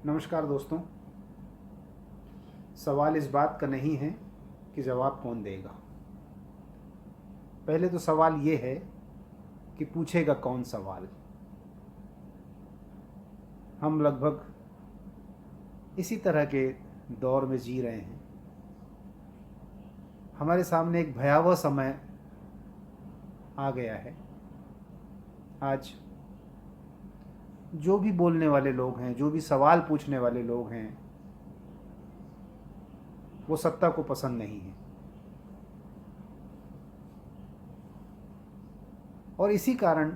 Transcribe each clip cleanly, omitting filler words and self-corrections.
नमस्कार दोस्तों। सवाल इस बात का नहीं है कि जवाब कौन देगा। पहले तो सवाल ये है कि पूछेगा कौन सवाल। हम लगभग इसी तरह के दौर में जी रहे हैं। हमारे सामने एक भयावह समय आ गया है। आज जो भी बोलने वाले लोग हैं, जो भी सवाल पूछने वाले लोग हैं, वो सत्ता को पसंद नहीं है। और इसी कारण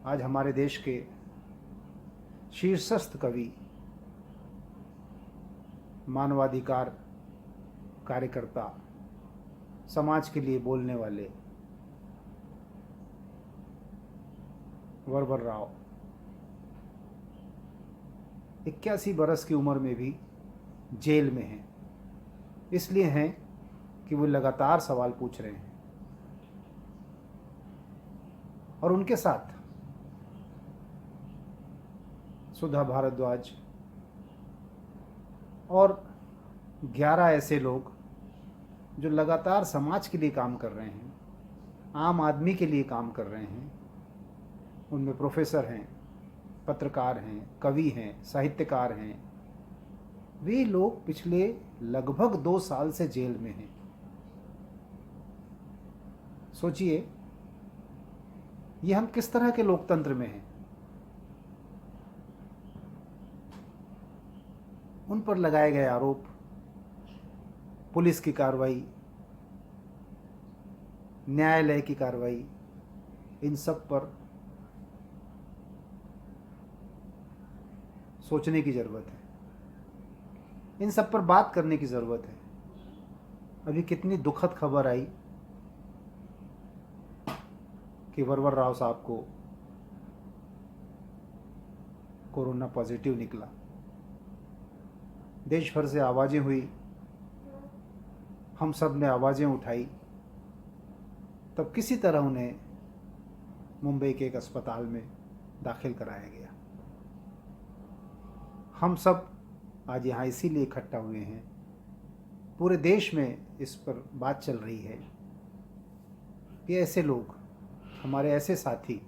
आज हमारे देश के शीर्षस्थ कवि, मानवाधिकार कार्यकर्ता, समाज के लिए बोलने वाले वरवर राव 81 बरस की उम्र में भी जेल में हैं। इसलिए हैं कि वो लगातार सवाल पूछ रहे हैं। और उनके साथ सुधा भारद्वाज और 11 ऐसे लोग जो लगातार समाज के लिए काम कर रहे हैं, आम आदमी के लिए काम कर रहे हैं। उनमें प्रोफेसर हैं, पत्रकार हैं, कवि हैं, साहित्यकार हैं। वे लोग पिछले लगभग 2 साल से जेल में हैं। सोचिए, ये हम किस तरह के लोकतंत्र में हैं। उन पर लगाए गए आरोप, पुलिस की कार्रवाई, न्यायालय की कार्रवाई, इन सब पर सोचने की ज़रूरत है। इन सब पर बात करने की ज़रूरत है। अभी कितनी दुखद खबर आई कि वरवर राव साहब को कोरोना पॉजिटिव निकला। देश भर से आवाज़ें हुई, हम सब ने आवाज़ें उठाई। तब किसी तरह उन्हें मुंबई के एक अस्पताल में दाखिल कराया गया। हम सब आज यहाँ इसीलिए इकट्ठा हुए हैं, पूरे देश में इस पर बात चल रही है कि ऐसे लोग, हमारे ऐसे साथी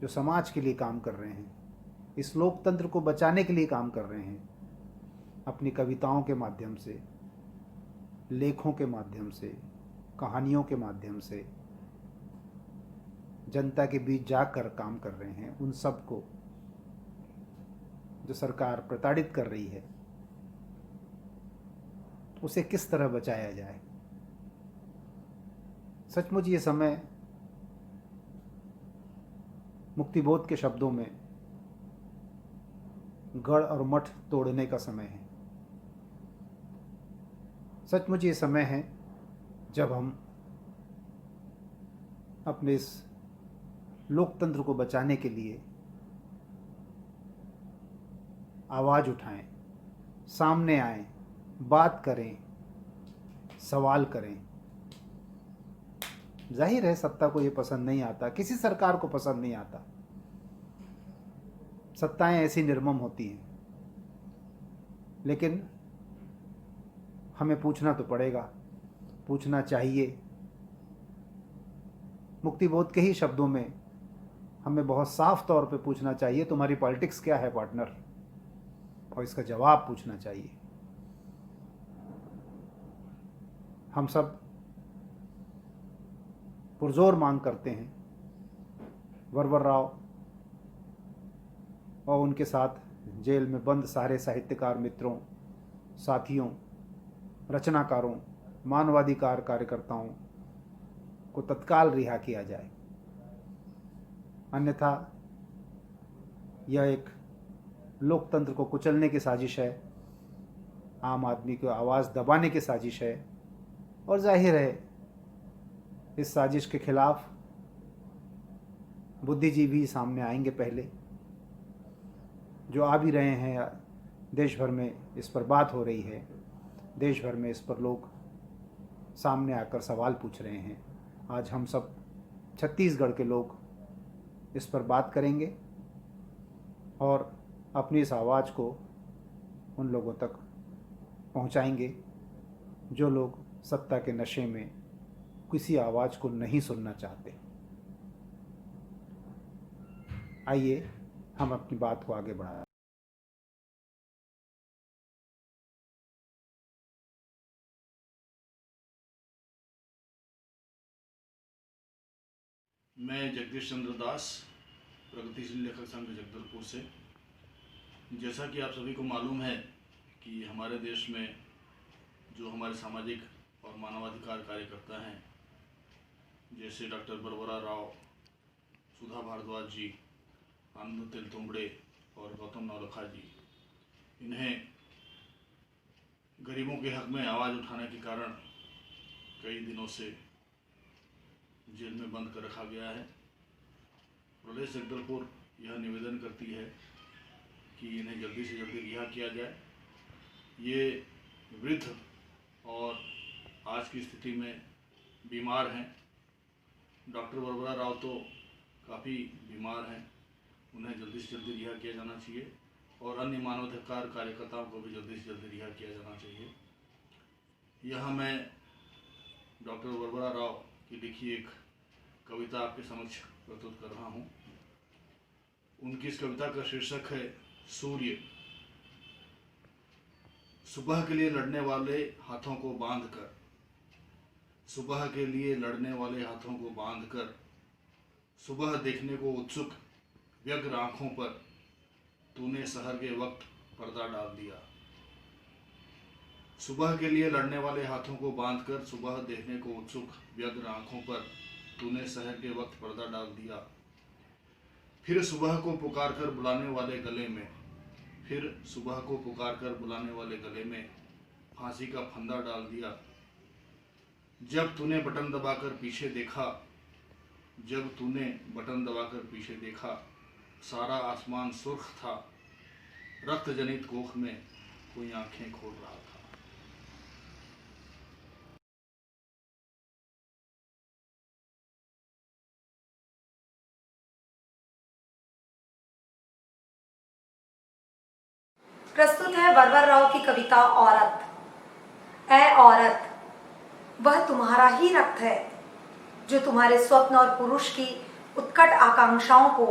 जो समाज के लिए काम कर रहे हैं, इस लोकतंत्र को बचाने के लिए काम कर रहे हैं, अपनी कविताओं के माध्यम से, लेखों के माध्यम से, कहानियों के माध्यम से जनता के बीच जाकर काम कर रहे हैं। उन सब को जो सरकार प्रताड़ित कर रही है, उसे किस तरह बचाया जाए। सचमुच ये समय मुक्तिबोध के शब्दों में गढ़ और मठ तोड़ने का समय है। सचमुच ये समय है जब हम अपने इस लोकतंत्र को बचाने के लिए आवाज़ उठाएं, सामने आएं, बात करें, सवाल करें। जाहिर है सत्ता को ये पसंद नहीं आता, किसी सरकार को पसंद नहीं आता। सत्ताएं ऐसी निर्मम होती हैं, लेकिन हमें पूछना तो पड़ेगा, पूछना चाहिए। मुक्तिबोध के ही शब्दों में हमें बहुत साफ तौर पे पूछना चाहिए, तुम्हारी पॉलिटिक्स क्या है पार्टनर, और इसका जवाब पूछना चाहिए। हम सब पुरजोर मांग करते हैं वरवर राव और उनके साथ जेल में बंद सारे साहित्यकार मित्रों, साथियों, रचनाकारों, मानवाधिकार कार्यकर्ताओं को तत्काल रिहा किया जाए। अन्यथा यह एक लोकतंत्र को कुचलने की साजिश है, आम आदमी को आवाज़ दबाने की साजिश है। और जाहिर है इस साजिश के खिलाफ बुद्धिजीवी सामने आएंगे। पहले जो आ भी रहे हैं, देश भर में इस पर बात हो रही है, देश भर में इस पर लोग सामने आकर सवाल पूछ रहे हैं। आज हम सब छत्तीसगढ़ के लोग इस पर बात करेंगे। और अपनी इस आवाज़ को उन लोगों तक पहुंचाएंगे जो लोग सत्ता के नशे में किसी आवाज़ को नहीं सुनना चाहते। आइए हम अपनी बात को आगे बढ़ाएं। मैं जगदीश चंद्र दास, प्रगतिशील लेखक संघ जगदलपुर से। जैसा कि आप सभी को मालूम है कि हमारे देश में जो हमारे सामाजिक और मानवाधिकार कार्यकर्ता हैं, जैसे डॉक्टर बरबरा राव, सुधा भारद्वाज जी, आनंद तेलतुंबड़े और गौतम नवलखा जी, इन्हें गरीबों के हक में आवाज़ उठाने के कारण कई दिनों से जेल में बंद कर रखा गया है। प्रदेश जगदलपुर यह निवेदन करती है कि इन्हें जल्दी से जल्दी रिहा किया जाए। ये वृद्ध और आज की स्थिति में बीमार हैं। डॉक्टर बरबरा राव तो काफ़ी बीमार हैं, उन्हें जल्दी से जल्दी रिहा किया जाना चाहिए और अन्य मानवाधिकार कार्यकर्ताओं को भी जल्दी से जल्दी रिहा किया जाना चाहिए। यहाँ मैं डॉक्टर बरबरा राव की लिखी एक कविता आपके समक्ष प्रस्तुत कर रहा हूँ। उनकी इस कविता का शीर्षक है सूर्य। सुबह के लिए लड़ने वाले हाथों को बांधकर, सुबह के लिए लड़ने वाले हाथों को बांधकर, सुबह देखने को उत्सुक व्यग्र आँखों पर तूने सहर के वक्त पर्दा डाल दिया। सुबह के लिए लड़ने वाले हाथों को बांधकर, सुबह देखने को उत्सुक व्यग्र आँखों पर तूने सहर के वक्त पर्दा डाल दिया। फिर सुबह को पुकार कर बुलाने वाले गले में, फिर सुबह को पुकार कर बुलाने वाले गले में फांसी का फंदा डाल दिया। जब तूने बटन दबाकर पीछे देखा, जब तूने बटन दबाकर पीछे देखा, सारा आसमान सुर्ख था, रक्त जनित कोख में कोई आंखें खोल रहा था। प्रस्तुत है बरबर राव की कविता औरत। ऐ औरत, वह तुम्हारा ही रक्त है जो तुम्हारे स्वप्न और पुरुष की उत्कट आकांक्षाओं को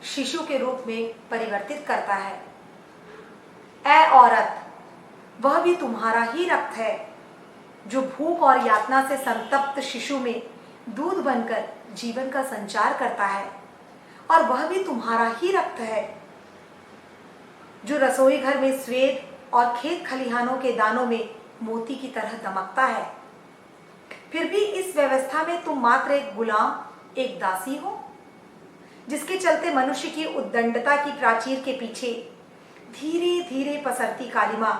शिशु के रूप में परिवर्तित करता है। ऐ औरत, वह भी तुम्हारा ही रक्त है जो भूख और यातना से संतप्त शिशु में दूध बनकर जीवन का संचार करता है। और वह भी तुम्हारा ही रक्त है जो रसोई घर में स्वेद और खेत खलिहानों के दानों में मोती की तरह दमकता है। फिर भी इस व्यवस्था में तुम मात्र एक गुलाम, एक दासी हो, जिसके चलते मनुष्य की उद्दंडता की प्राचीर के पीछे धीरे धीरे पसरती कालिमा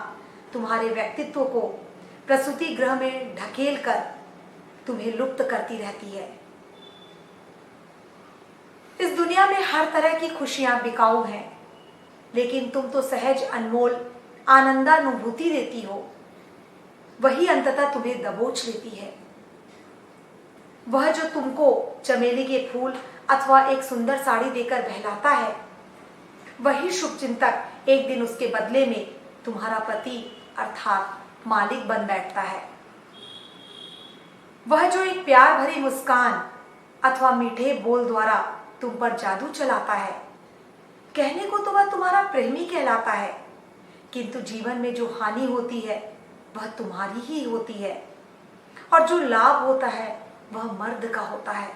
तुम्हारे व्यक्तित्व को प्रसूति गृह में ढकेल कर तुम्हें लुप्त करती रहती है। इस दुनिया में हर तरह की खुशियां बिकाऊ हैं, लेकिन तुम तो सहज अनमोल आनंदानुभूति देती हो, वही अंततः तुम्हें दबोच लेती है। वह जो तुमको चमेली के फूल अथवा एक सुंदर साड़ी देकर बहलाता है, वही शुभचिंतक एक दिन उसके बदले में तुम्हारा पति अर्थात मालिक बन बैठता है। वह जो एक प्यार भरी मुस्कान अथवा मीठे बोल द्वारा तुम पर जादू चलाता है, कहने को तो वह तुम्हारा प्रेमी कहलाता है, किंतु जीवन में जो हानि होती है वह तुम्हारी ही होती है, और जो लाभ होता है वह मर्द का होता है।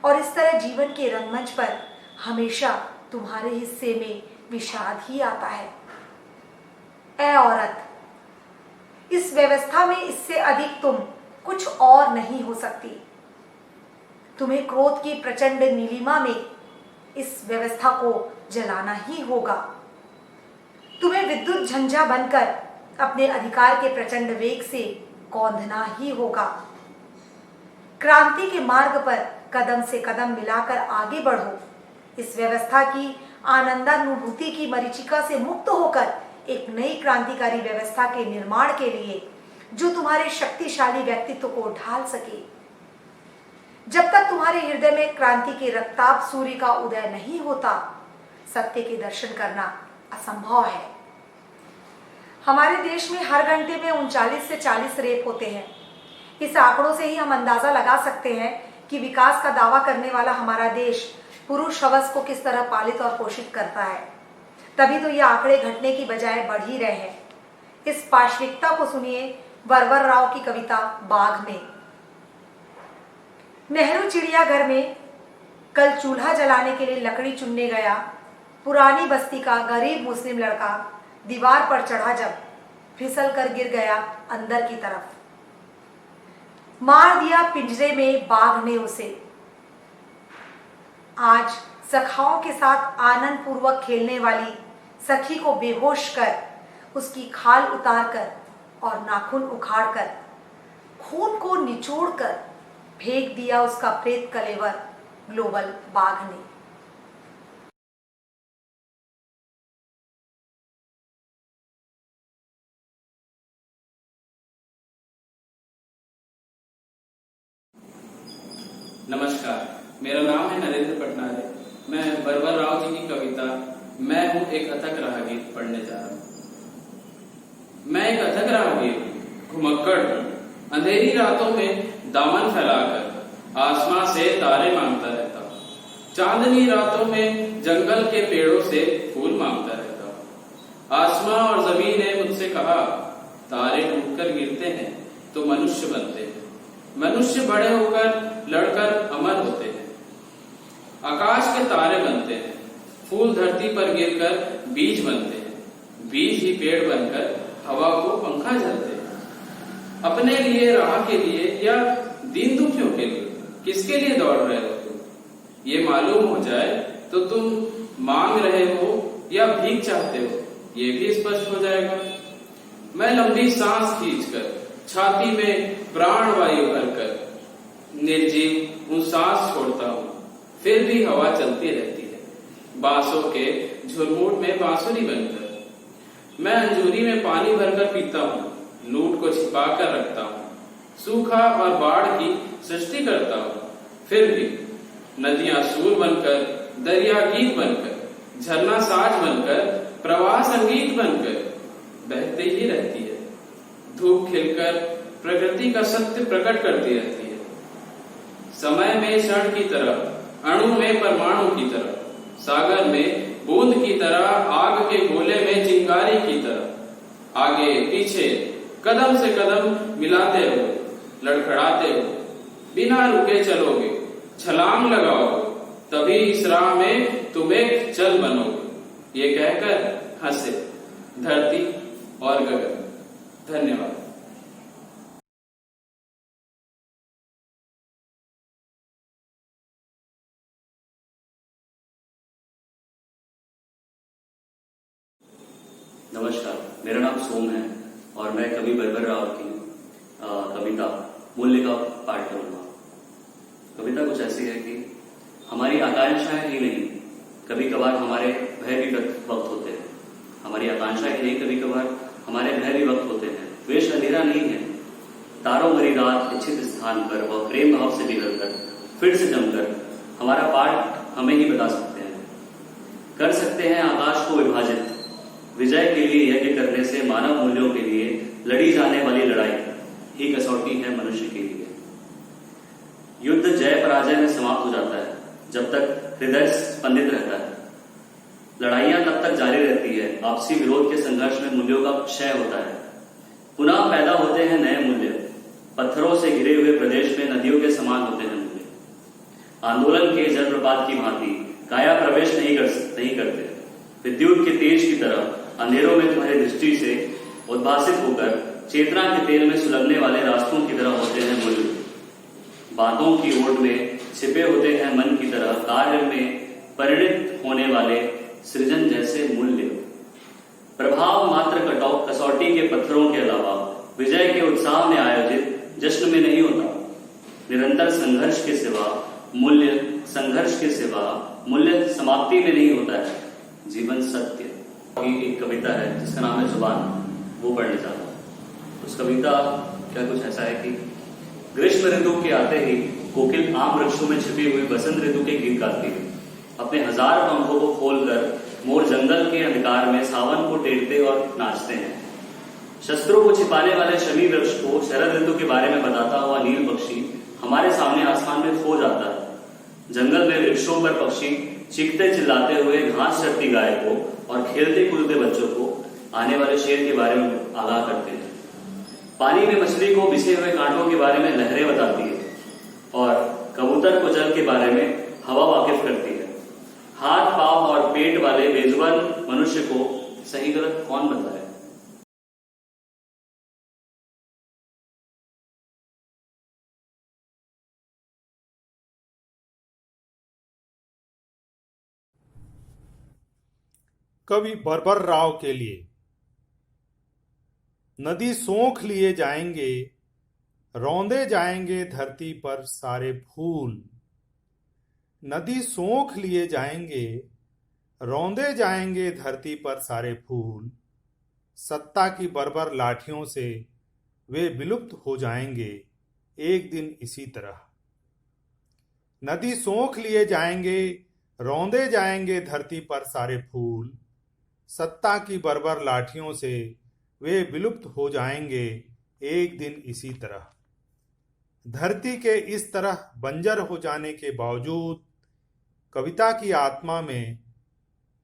और इस तरह जीवन के रंगमंच पर हमेशा तुम्हारे हिस्से में विषाद ही आता है। ऐ औरत, इस व्यवस्था में इससे अधिक तुम कुछ और नहीं हो सकती। तुम्हें क्रोध की प्रचंड नीलिमा में इस व्यवस्था को जलाना ही होगा। तुम्हें विद्युत झंझा बनकर अपने अधिकार के प्रचंड वेग से कौंधना ही होगा। क्रांति के मार्ग पर कदम से कदम मिलाकर आगे बढ़ो। इस व्यवस्था की आनंदानुभूति की मरीचिका से मुक्त होकर एक नई क्रांतिकारी व्यवस्था के निर्माण के लिए जो तुम्हारे शक्तिशाली व्यक्तित्व को ढाल सके। जब तक तुम्हारे हृदय में क्रांति के रक्ताप सूर्य का उदय नहीं होता, सत्य के दर्शन करना असंभव है। हमारे देश में हर घंटे में 39 से 40 रेप होते हैं। इस आंकड़ों से ही हम अंदाजा लगा सकते हैं कि विकास का दावा करने वाला हमारा देश पुरुष हवस को किस तरह पालित और पोषित करता है। तभी तो ये आंकड़े घटने की बजाय बढ़ ही रहे हैं। इस पार्श्विकता को सुनिए वरवर राव की कविता बाघ में। नेहरू चिड़ियाघर में कल चूल्हा जलाने के लिए लकड़ी चुनने गया पुरानी बस्ती का गरीब मुस्लिम लड़का दीवार पर चढ़ा जब फिसल कर गिर गया अंदर की तरफ। मार दिया पिंजरे में बाघ ने उसे। आज सखाओं के साथ आनंद पूर्वक खेलने वाली सखी को बेहोश कर उसकी खाल उतार कर और नाखून उखाड़ कर खून को निचोड़ कर फेंक दिया उसका प्रेत कलेवर ग्लोबल बाघ ने। नमस्कार, मेरा नाम है नरेंद्र पटनारे। मैं वरवर राव जी की कविता मैं हूँ एक अथक राहगीर पढ़ने जा रहा हूँ। मैं एक अथक राहगीर घुमक्कड़ हूँ, अंधेरी रातों में दामन फैलाकर आसमां से तारे मांगता रहता हूँ। चांदनी रातों में जंगल के पेड़ों से फूल मांगता रहता हूँ। आसमां और जमीन ने मुझसे कहा, तारे टूटकर गिरते हैं तो मनुष्य बनते हैं, मनुष्य बड़े होकर लड़कर अमर होते हैं। आकाश के तारे बनते हैं, फूल धरती पर गिरकर बीज बनते हैं, बीज ही पेड़ बनकर हवा को पंखा झलते हैं। अपने लिए, राह के लिए या दीन दुखियों के लिए, किसके लिए दौड़ रहे हो तुम? ये मालूम हो जाए तो तुम मांग रहे हो या भीख चाहते हो, ये भी स्पष्ट हो जाएगा। मैं लंबी सांस खींचकर छाती में प्राण वायु भरकर निर्जीव उन सांस छोड़ता हूँ, फिर भी हवा चलती रहती है, बांसों के झुरमुट में बांसुरी बनकर। मैं अंजूरी में पानी भरकर पीता हूँ, लूट को छिपा कर रखता हूँ, सूखा और बाढ़ की सृष्टि करता हूँ, फिर भी नदियां सूर बनकर, दरिया गीत बनकर, झरना साज बनकर, प्रवाह संगीत बनकर बहते ही रहती है। धूप खिलकर प्रकृति का सत्य प्रकट करती रहती है। समय में क्षण की तरह, अणु में परमाणु की तरह, सागर में बूंद की तरह, आग के गोले में चिंगारी की तरह, आगे पीछे कदम से कदम मिलाते हो, लड़खड़ाते हो, बिना रुके चलोगे, छलांग लगाओगे, तभी इस राह में तुम एक चल बनोगे। ये कहकर हंसे धरती और गगन। धन्यवाद। नमस्कार, मेरा नाम सोम है और मैं कवि वरवर राव की कविता मूल्य का पाठ करूंगा। कविता कुछ ऐसी है कि हमारी आकांक्षाएं ही नहीं, कभी कभार हमारे भय भी वक्त होते हैं। हमारी आकांक्षाएं ही नहीं, कभी कभार हमारे भय भी वक्त होते हैं। द्वेष अंधेरा नहीं है, तारों भरी रात इच्छित स्थान पर वह प्रेम भाव से निकलकर फिर से जमकर हमारा पाठ हमें ही बता सकते हैं। कर सकते हैं आकाश को विभाजित, विजय के लिए यज्ञ करने से मानव मूल्यों के लिए लड़ी जाने वाली लड़ाई ही कसौटी है मनुष्य के लिए। युद्ध जय पराजय में समाप्त हो जाता है जब तक हृदय स्पंदित रहता है। लड़ाइयां तब तक जारी रहती है, आपसी विरोध के संघर्ष में मूल्यों का क्षय होता है। पुनः पैदा होते हैं नए मूल्य, पत्थरों से घिरे हुए प्रदेश में नदियों के समान होते हैं मूल्य। आंदोलन के जलप्रपात की भांति काया प्रवेश नहीं करते। विद्युत के तेज की तरह अंधेरों में तुम्हारी दृष्टि से उद्भासित होकर चेतना के तेल में सुलगने वाले रास्तों की तरह होते हैं मूल्य। बातों की ओट में छिपे होते हैं मन की तरह कार्य में परिणित होने वाले सृजन जैसे मूल्य। प्रभाव मात्र कसौटी के पत्थरों के अलावा विजय के उत्साह में आयोजित जश्न में नहीं होता। निरंतर संघर्ष के सिवा मूल्य समाप्ति में नहीं होता है। जीवन सत्य की एक कविता है जिसका नाम है जुबान, वो पढ़ने चाहता हूँ। उस कविता क्या कुछ ऐसा है कि ग्रीष्म ऋतु के आते ही कोकिल आम वृक्षों में छिपी हुई बसंत ऋतु के गीत गाती है। अपने 1000 पंखों को खोलकर मोर जंगल के अंधकार में सावन को टेरते और नाचते हैं। शस्त्रों को छिपाने वाले शमी वृक्ष को शरद ऋतु के बारे में बताता हुआ नील पक्षी हमारे सामने आसमान में खो जाता है। जंगल में वृक्षों पर पक्षी चीखते चिल्लाते हुए घास चरती गाय को और खेलते कूदते बच्चों को आने वाले शेर के बारे में आगाह करते हैं। पानी में मछली को बिछे हुए कांटों के बारे में लहरें बताती है और कबूतर को जल के बारे में हवा वाकिफ करती है। हाथ पांव और पेट वाले बेजुबान मनुष्य को सही गलत कौन बताए? कवि बर्बर राव के लिए। नदी सोख लिए जाएंगे, रौंदे जाएंगे धरती पर सारे फूल। नदी सोख लिए जाएंगे, रौंदे जाएंगे धरती पर सारे फूल। सत्ता की बर्बर लाठियों से वे विलुप्त हो जाएंगे एक दिन इसी तरह। नदी सोख लिए जाएंगे, रौंदे जाएंगे धरती पर सारे फूल। सत्ता की बर्बर लाठियों से वे विलुप्त हो जाएंगे एक दिन इसी तरह। धरती के इस तरह बंजर हो जाने के बावजूद कविता की आत्मा में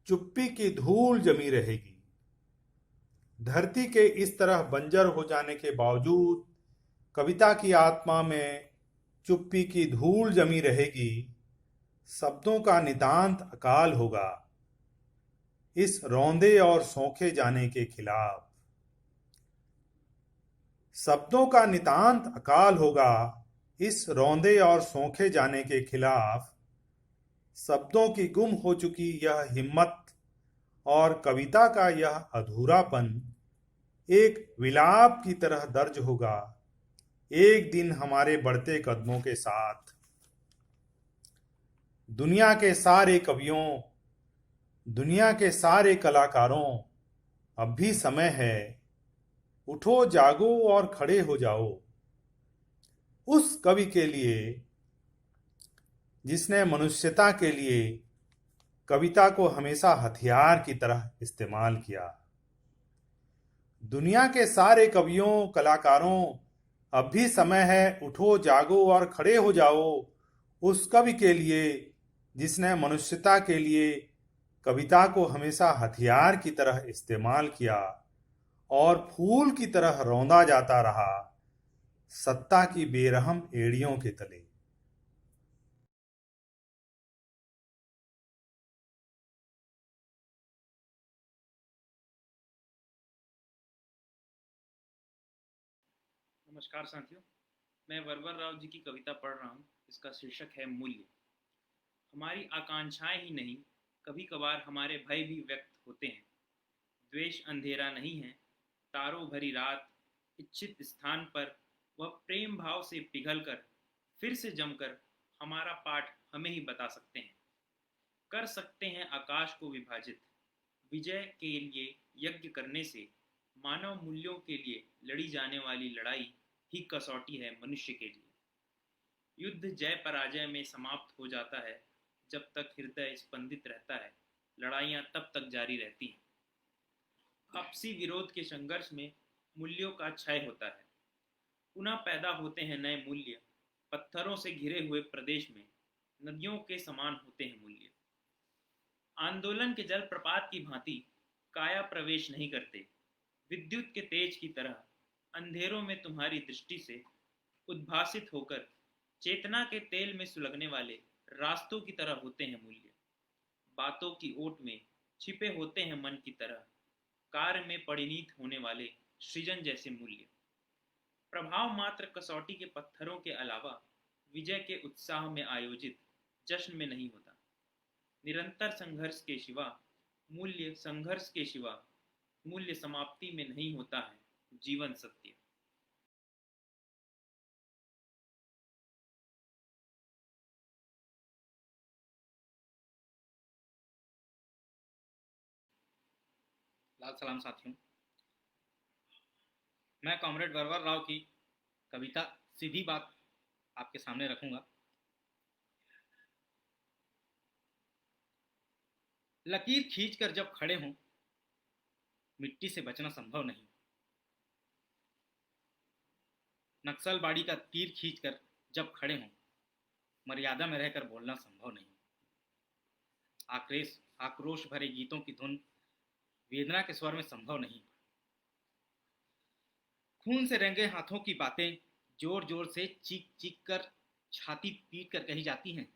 चुप्पी की धूल जमी रहेगी। धरती के इस तरह बंजर हो जाने के बावजूद कविता की आत्मा में चुप्पी की धूल जमी रहेगी। शब्दों का नितांत अकाल होगा इस रौंदे और सोखे जाने के खिलाफ। शब्दों का नितांत अकाल होगा इस रौंदे और सोखे जाने के खिलाफ। शब्दों की गुम हो चुकी यह हिम्मत और कविता का यह अधूरापन एक विलाप की तरह दर्ज होगा एक दिन हमारे बढ़ते कदमों के साथ। दुनिया के सारे कवियों, दुनिया के सारे कलाकारों, अब भी समय है, उठो जागो और खड़े हो जाओ। उस कवि के लिए जिसने मनुष्यता के लिए कविता को हमेशा हथियार की तरह इस्तेमाल किया। दुनिया के सारे कवियों, कलाकारों, अब भी समय है, उठो जागो और खड़े हो जाओ। उस कवि के लिए जिसने मनुष्यता के लिए कविता को हमेशा हथियार की तरह इस्तेमाल किया और फूल की तरह रौंदा जाता रहा सत्ता की बेरहम एड़ियों के तले। नमस्कार साथियों, मैं बर्बर राव जी की कविता पढ़ रहा हूँ। इसका शीर्षक है मूल्य। हमारी आकांक्षाएं ही नहीं, कभी कभार हमारे भय भी व्यक्त होते हैं। द्वेष अंधेरा नहीं है, तारों भरी रात, इच्छित स्थान पर वह प्रेम भाव से पिघलकर फिर से जमकर हमारा पाठ हमें ही बता सकते हैं। कर सकते हैं आकाश को विभाजित, विजय के लिए यज्ञ करने से मानव मूल्यों के लिए लड़ी जाने वाली लड़ाई ही कसौटी है मनुष्य के लिए। युद्ध जय पराजय में समाप्त हो जाता है, जब तक हृदय स्पंदित रहता है लड़ाइयाँ तब तक जारी रहती हैं। आपसी विरोध के संघर्ष में मूल्यों का क्षय होता है, पुनः पैदा होते हैं नए मूल्य। पत्थरों से घिरे हुए प्रदेश में नदियों के समान होते हैं मूल्य। आंदोलन के जलप्रपात की भांति काया प्रवेश नहीं करते, विद्युत के तेज की तरह अंधेरों में तुम्हारी दृष्टि से उद्भासित होकर चेतना के तेल में सुलगने वाले रास्तों की तरह होते हैं मूल्य। बातों की ओट में छिपे होते हैं मन की तरह, कार्य में परिणीत होने वाले सृजन जैसे मूल्य। प्रभाव मात्र कसौटी के पत्थरों के अलावा विजय के उत्साह में आयोजित जश्न में नहीं होता। निरंतर संघर्ष के सिवा मूल्य, संघर्ष के सिवा मूल्य समाप्ति में नहीं होता है जीवन सत्य। लाल सलाम साथियों, मैं कॉमरेड बर्बर राव की कविता सीधी बात आपके सामने रखूंगा। लकीर खींचकर जब खड़े हों, मिट्टी से बचना संभव नहीं। नक्सलबाड़ी का तीर खींचकर जब खड़े हों, मर्यादा में रहकर बोलना संभव नहीं। आक्रोश भरे गीतों की धुन वेदना के स्वर में संभव नहीं। खून से रंगे हाथों की बातें जोर जोर से चीख चीख कर, छाती पीट कर कही जाती हैं।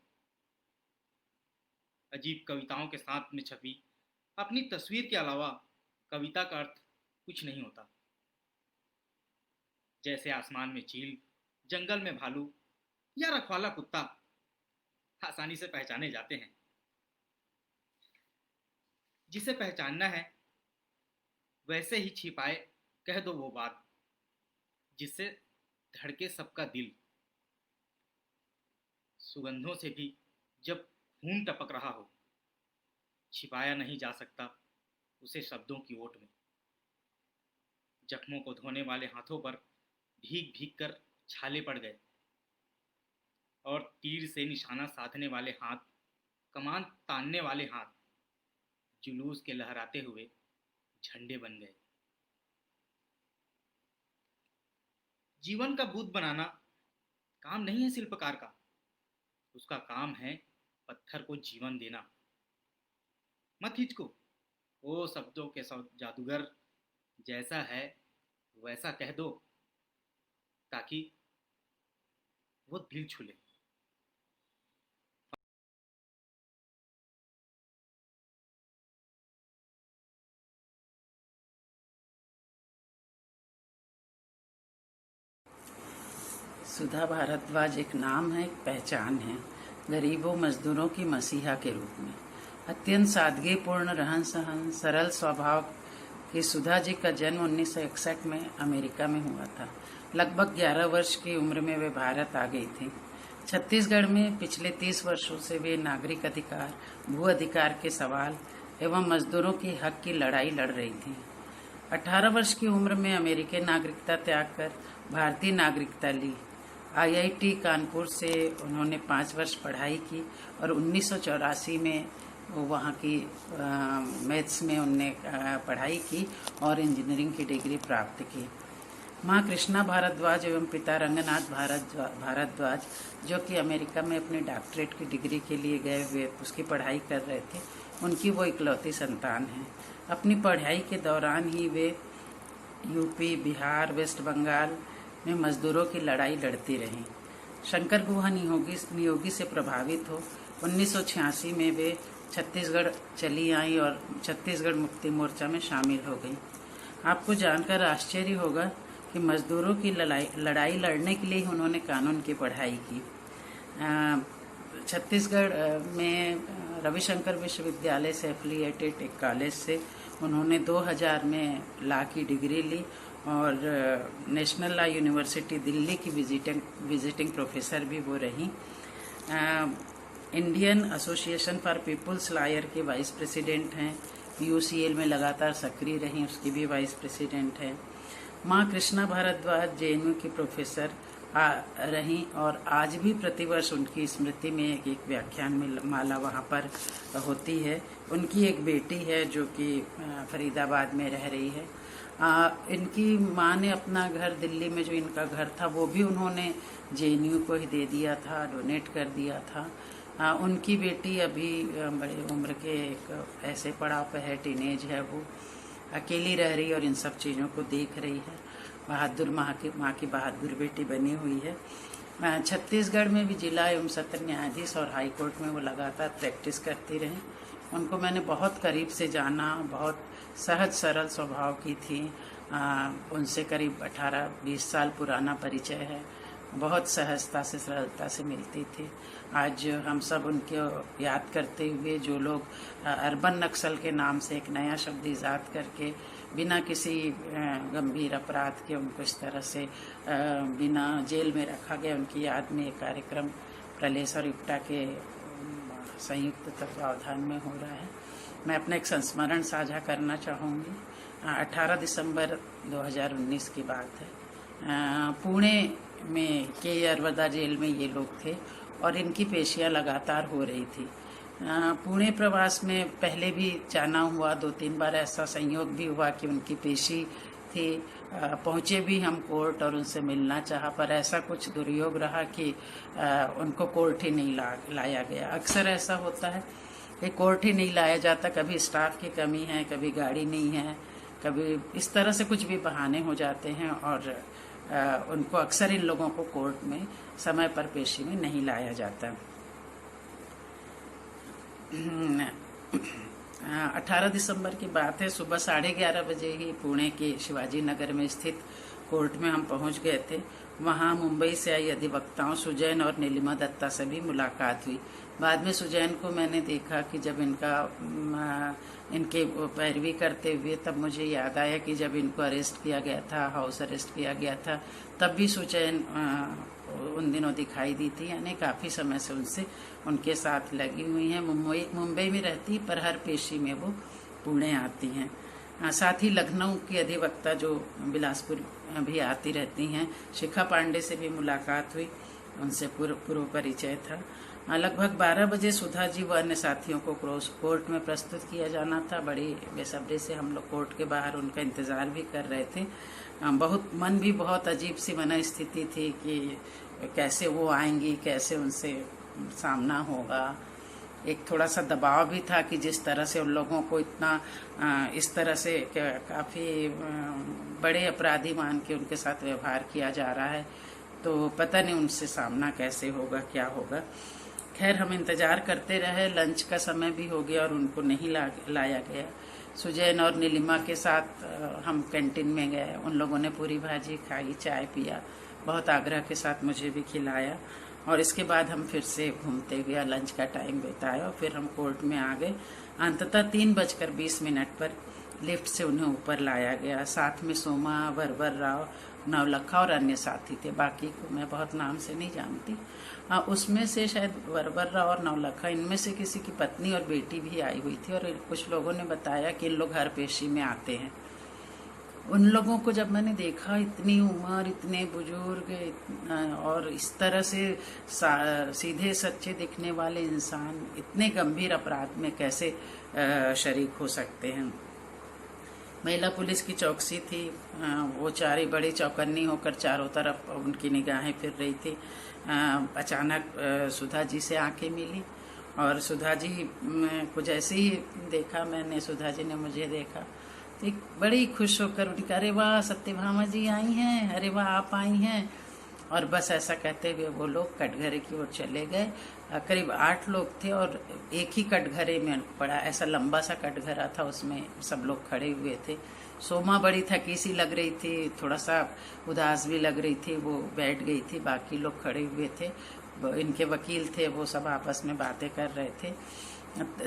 अजीब कविताओं के साथ में छपी अपनी तस्वीर के अलावा कविता का अर्थ कुछ नहीं होता। जैसे आसमान में चील, जंगल में भालू या रखवाला कुत्ता आसानी से पहचाने जाते हैं। जिसे पहचानना है वैसे ही छिपाए कह दो वो बात जिससे धड़के सबका दिल। सुगंधों से भी जब खून टपक रहा हो, छिपाया नहीं जा सकता उसे शब्दों की ओट में। जख्मों को धोने वाले हाथों पर भीग भीग कर छाले पड़ गए और तीर से निशाना साधने वाले हाथ, कमान तानने वाले हाथ जुलूस के लहराते हुए झंडे बन गए। जीवन का बुत बनाना काम नहीं है शिल्पकार का, उसका काम है पत्थर को जीवन देना। मत हिचको, ओ शब्दों के जादूगर, जैसा है वैसा कह दो ताकि वो दिल छू ले। सुधा भारद्वाज एक नाम है, एक पहचान है, गरीबों मजदूरों की मसीहा के रूप में। अत्यंत सादगीपूर्ण रहन सहन, सरल स्वभाव की सुधा जी का जन्म 1961 में अमेरिका में हुआ था। लगभग 11 वर्ष की उम्र में वे भारत आ गई थी। छत्तीसगढ़ में पिछले 30 वर्षों से वे नागरिक अधिकार, भू अधिकार के सवाल एवं मजदूरों की हक की लड़ाई लड़ रही थी। 18 वर्ष की उम्र में अमेरिकी नागरिकता त्याग कर भारतीय नागरिकता ली। IIT कानपुर से उन्होंने 5 वर्ष पढ़ाई की और 1984 में वहाँ की मैथ्स में उनने पढ़ाई की और इंजीनियरिंग की डिग्री प्राप्त की। माँ कृष्णा भारद्वाज एवं पिता रंगनाथ भारद्वाज जो कि अमेरिका में अपने डॉक्टरेट की डिग्री के लिए गए हुए उसकी पढ़ाई कर रहे थे, उनकी वो इकलौती संतान हैं। अपनी पढ़ाई के दौरान ही वे यूपी, बिहार, वेस्ट बंगाल में मजदूरों की लड़ाई लड़ती रहीं। शंकर गुहा नियोगी से प्रभावित हो 1986 में वे छत्तीसगढ़ चली आई और छत्तीसगढ़ मुक्ति मोर्चा में शामिल हो गई। आपको जानकर आश्चर्य होगा कि मजदूरों की लड़ाई लड़ने के लिए उन्होंने कानून की पढ़ाई की। छत्तीसगढ़ में रविशंकर विश्वविद्यालय से एफिलिएटेड एक कॉलेज से उन्होंने 2000 में लॉ की डिग्री ली और नेशनल लॉ यूनिवर्सिटी दिल्ली की विजिटिंग प्रोफेसर भी वो रहीं। Indian Association for People's Lawyer के वाइस प्रेसिडेंट हैं। UCL में लगातार सक्रिय रहीं, उसकी भी वाइस प्रेसिडेंट है। माँ कृष्णा भारद्वाज JNU की प्रोफेसर रहीं और आज भी प्रतिवर्ष उनकी स्मृति में एक व्याख्यान में माला वहाँ पर होती है। उनकी एक बेटी है जो कि फरीदाबाद में रह रही है। इनकी माँ ने अपना घर दिल्ली में जो इनका घर था वो भी उन्होंने JNU को ही दे दिया था, डोनेट कर दिया था। उनकी बेटी अभी बड़ी उम्र के एक ऐसे पड़ाव पे है, टीनेज है, वो अकेली रह रही और इन सब चीज़ों को देख रही है। बहादुर माँ की बहादुर बेटी बनी हुई है। छत्तीसगढ़ में भी जिला एवं सत्र न्यायाधीश और हाई कोर्ट में वो लगातार प्रैक्टिस करती रहीं। उनको मैंने बहुत करीब से जाना, बहुत सहज सरल स्वभाव की थी। उनसे करीब 18-20 साल पुराना परिचय है। बहुत सहजता से सरलता से मिलती थी। आज हम सब उनके याद करते हुए जो लोग अर्बन नक्सल के नाम से एक नया शब्द ईजाद करके बिना किसी गंभीर अपराध के उनको इस तरह से बिना जेल में रखा गया, उनकी याद में एक कार्यक्रम प्रलेस और इप्टा के संयुक्त तत्वावधान में हो रहा है। मैं अपना एक संस्मरण साझा करना चाहूँगी। 18 दिसंबर 2019 की बात है। पुणे में के अरवदा जेल में ये लोग थे और इनकी पेशियां लगातार हो रही थी। पुणे प्रवास में पहले भी जाना हुआ, 2-3 बार ऐसा संयोग भी हुआ कि उनकी पेशी थी। पहुँचे भी हम कोर्ट और उनसे मिलना चाहा, पर ऐसा कुछ दुर्योग रहा कि उनको कोर्ट ही नहीं लाया गया। अक्सर ऐसा होता है कि कोर्ट ही नहीं लाया जाता, कभी स्टाफ की कमी है, कभी गाड़ी नहीं है, कभी इस तरह से कुछ भी बहाने हो जाते हैं और उनको अक्सर इन लोगों को कोर्ट में समय पर पेशी में नहीं लाया जाता। 18 दिसंबर की बात है, सुबह 11:30 बजे ही पुणे के शिवाजी नगर में स्थित कोर्ट में हम पहुंच गए थे। वहां मुंबई से आई अधिवक्ताओं सुजैन और नीलिमा दत्ता से भी मुलाकात हुई। बाद में सुजैन को मैंने देखा कि जब इनके पैरवी करते हुए, तब मुझे याद आया कि जब इनको अरेस्ट किया गया था, हाउस अरेस्ट किया गया था, तब भी सुजैन उन दिनों दिखाई दी थी। यानी काफ़ी समय से उनके साथ लगी हुई हैं। मुंबई में रहती, पर हर पेशी में वो पुणे आती हैं। साथ ही लखनऊ की अधिवक्ता जो बिलासपुर भी आती रहती हैं, शिखा पांडे से भी मुलाकात हुई, उनसे पूर्व परिचय था। लगभग 12 बजे सुधा जी व अन्य साथियों को कोर्ट में प्रस्तुत किया जाना था। बड़ी बेसब्री से हम लोग कोर्ट के बाहर उनका इंतजार भी कर रहे थे। मन भी बहुत अजीब सी मन स्थिति थी कि कैसे वो आएंगी, कैसे उनसे सामना होगा। एक थोड़ा सा दबाव भी था कि जिस तरह से उन लोगों को इतना इस तरह से काफ़ी बड़े अपराधी मान के उनके साथ व्यवहार किया जा रहा है, तो पता नहीं उनसे सामना कैसे होगा, क्या होगा। खैर, हम इंतजार करते रहे। लंच का समय भी हो गया और उनको नहीं लाया गया। सुजैन और नीलिमा के साथ हम कैंटीन में गए। उन लोगों ने पूरी भाजी खाई, चाय पिया, बहुत आग्रह के साथ मुझे भी खिलाया और इसके बाद हम फिर से घूमते हुए लंच का टाइम बिताया और फिर हम कोर्ट में आ गए। अंततः 3:20 पर लिफ्ट से उन्हें ऊपर लाया गया। साथ में सोमा, वरवर राव, नवलखा और अन्य साथी थे। बाकी को मैं बहुत नाम से नहीं जानती। उसमें से शायद वरवर राव और नवलखा, इनमें से किसी की पत्नी और बेटी भी आई हुई थी। और कुछ लोगों ने बताया कि इन लोग हर पेशी में आते हैं। उन लोगों को जब मैंने देखा, इतनी उम्र, इतने बुजुर्ग और इस तरह से सीधे सच्चे दिखने वाले इंसान इतने गंभीर अपराध में कैसे शरीक हो सकते हैं। महिला पुलिस की चौकसी थी। वो चारी बड़ी चौकन्नी होकर चारों तरफ उनकी निगाहें फिर रही थी। अचानक सुधा जी से आंखें मिली और सुधा जी को जैसे ही देखा मैंने, सुधा जी ने मुझे देखा, तो बड़ी खुश होकर उनकी, अरे वाह सत्यभामा जी आई हैं, अरे वाह आप आई हैं। और बस ऐसा कहते हुए वो लोग कटघरे की ओर चले गए। करीब 8 लोग थे और एक ही कटघरे में पड़ा, ऐसा लंबा सा कटघरा था, उसमें सब लोग खड़े हुए थे। सोमा बड़ी थकी सी लग रही थी, थोड़ा सा उदास भी लग रही थी, वो बैठ गई थी। बाकी लोग खड़े हुए थे, इनके वकील थे, वो सब आपस में बातें कर रहे थे।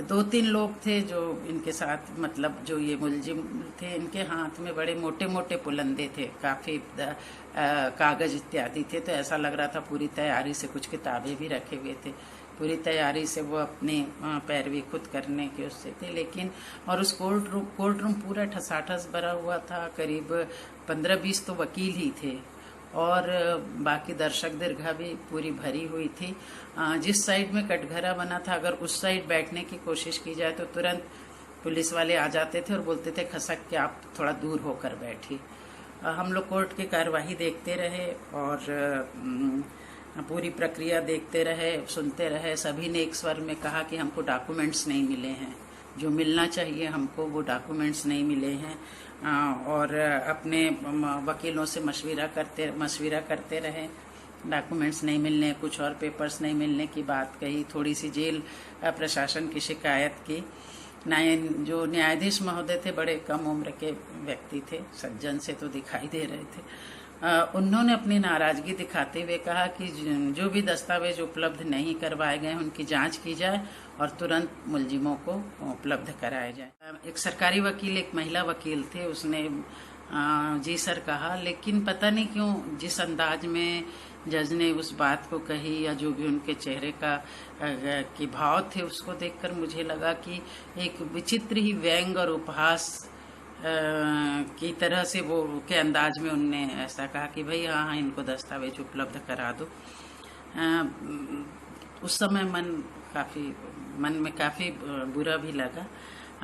2-3 लोग थे जो इनके साथ, मतलब जो ये मुलजिम थे, इनके हाथ में बड़े मोटे मोटे पुलंदे थे, काफ़ी कागज इत्यादि थे। तो ऐसा लग रहा था पूरी तैयारी से, कुछ किताबें भी रखे हुए थे, पूरी तैयारी से वो अपने पैरवी खुद करने के उससे थे। लेकिन और उस कोर्ट रूम पूरा ठसाठस भरा हुआ था। करीब 15-20 तो वकील ही थे और बाकी दर्शक दीर्घा भी पूरी भरी हुई थी। जिस साइड में कटघरा बना था, अगर उस साइड बैठने की कोशिश की जाए तो तुरंत पुलिस वाले आ जाते थे और बोलते थे खसक के आप थोड़ा दूर होकर बैठिए। हम लोग कोर्ट की कार्यवाही देखते रहे और पूरी प्रक्रिया देखते रहे, सुनते रहे। सभी ने एक स्वर में कहा कि हमको डॉक्यूमेंट्स नहीं मिले हैं, जो मिलना चाहिए हमको वो डॉक्यूमेंट्स नहीं मिले हैं। और अपने वकीलों से मशविरा करते रहे। डॉक्यूमेंट्स नहीं मिलने, कुछ और पेपर्स नहीं मिलने की बात कही। थोड़ी सी जेल प्रशासन की शिकायत की। जो न्यायाधीश महोदय थे, बड़े कम उम्र के व्यक्ति थे, सज्जन से तो दिखाई दे रहे थे। उन्होंने अपनी नाराजगी दिखाते हुए कहा कि जो भी दस्तावेज उपलब्ध नहीं करवाए गए उनकी जांच की जाए और तुरंत मुलजिमों को उपलब्ध कराया जाए। एक सरकारी वकील, एक महिला वकील थे, उसने जी सर कहा, लेकिन पता नहीं क्यों जिस अंदाज में जज ने उस बात को कही या जो भी उनके चेहरे के भाव थे, उसको देखकर मुझे लगा कि एक विचित्र ही व्यंग और उपहास की तरह से वो के अंदाज में उनने ऐसा कहा कि भाई हाँ इनको दस्तावेज उपलब्ध करा दो। उस समय मन काफ़ी मन में काफ़ी बुरा भी लगा।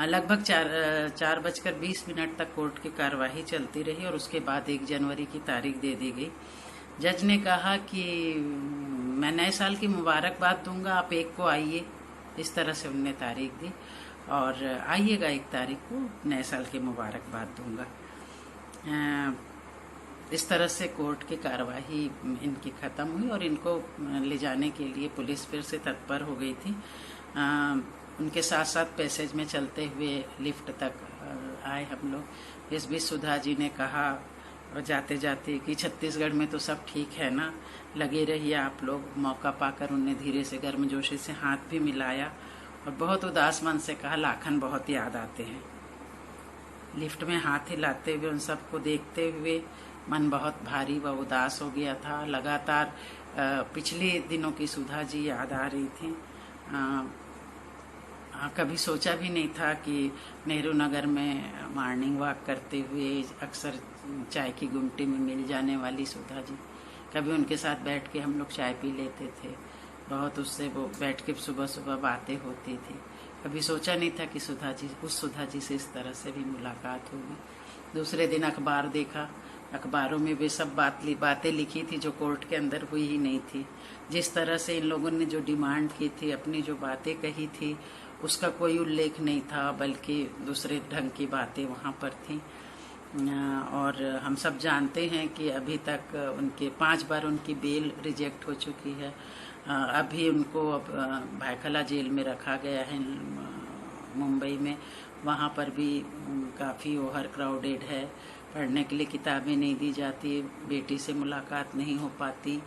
लगभग 4:20 तक कोर्ट की कार्यवाही चलती रही और उसके बाद 1 जनवरी की तारीख दे दी गई। जज ने कहा कि मैं नए साल की मुबारकबाद दूंगा, आप 1 को आइए। इस तरह से उनने तारीख दी और आइएगा 1 तारीख को, नए साल की मुबारकबाद दूंगा। इस तरह से कोर्ट की कार्यवाही इनकी ख़त्म हुई और इनको ले जाने के लिए पुलिस फिर से तत्पर हो गई थी। उनके साथ साथ पैसेज में चलते हुए लिफ्ट तक आए हम लोग। इस बीच सुधा जी ने कहा जाते जाते कि छत्तीसगढ़ में तो सब ठीक है ना, लगे रहिए आप लोग। मौका पाकर उनने धीरे से गर्मजोशी से हाथ भी मिलाया और बहुत उदास मन से कहा, लाखन बहुत याद आते हैं। लिफ्ट में हाथ हिलाते हुए उन सबको देखते हुए मन बहुत भारी व उदास हो गया था। लगातार पिछले दिनों की सुधा जी याद आ रही थी। कभी सोचा भी नहीं था कि नेहरू नगर में मॉर्निंग वॉक करते हुए अक्सर चाय की गुमटी में मिल जाने वाली सुधा जी, कभी उनके साथ बैठ के हम लोग चाय पी लेते थे। बहुत उससे वो बैठ के सुबह सुबह बातें होती थी। कभी सोचा नहीं था कि उस सुधा जी से इस तरह से भी मुलाकात होगी। दूसरे दिन अखबार देखा, अखबारों में वे सब बातें लिखी थी जो कोर्ट के अंदर हुई ही नहीं थी। जिस तरह से इन लोगों ने जो डिमांड की थी, अपनी जो बातें कही थी, उसका कोई उल्लेख नहीं था, बल्कि दूसरे ढंग की बातें वहाँ पर थी। और हम सब जानते हैं कि अभी तक उनके 5 बार उनकी बेल रिजेक्ट हो चुकी है। अभी उनको भायखला जेल में रखा गया है मुंबई में। वहाँ पर भी काफ़ी ओवर क्राउडेड है, पढ़ने के लिए किताबें नहीं दी जाती, बेटी से मुलाकात नहीं हो पाती।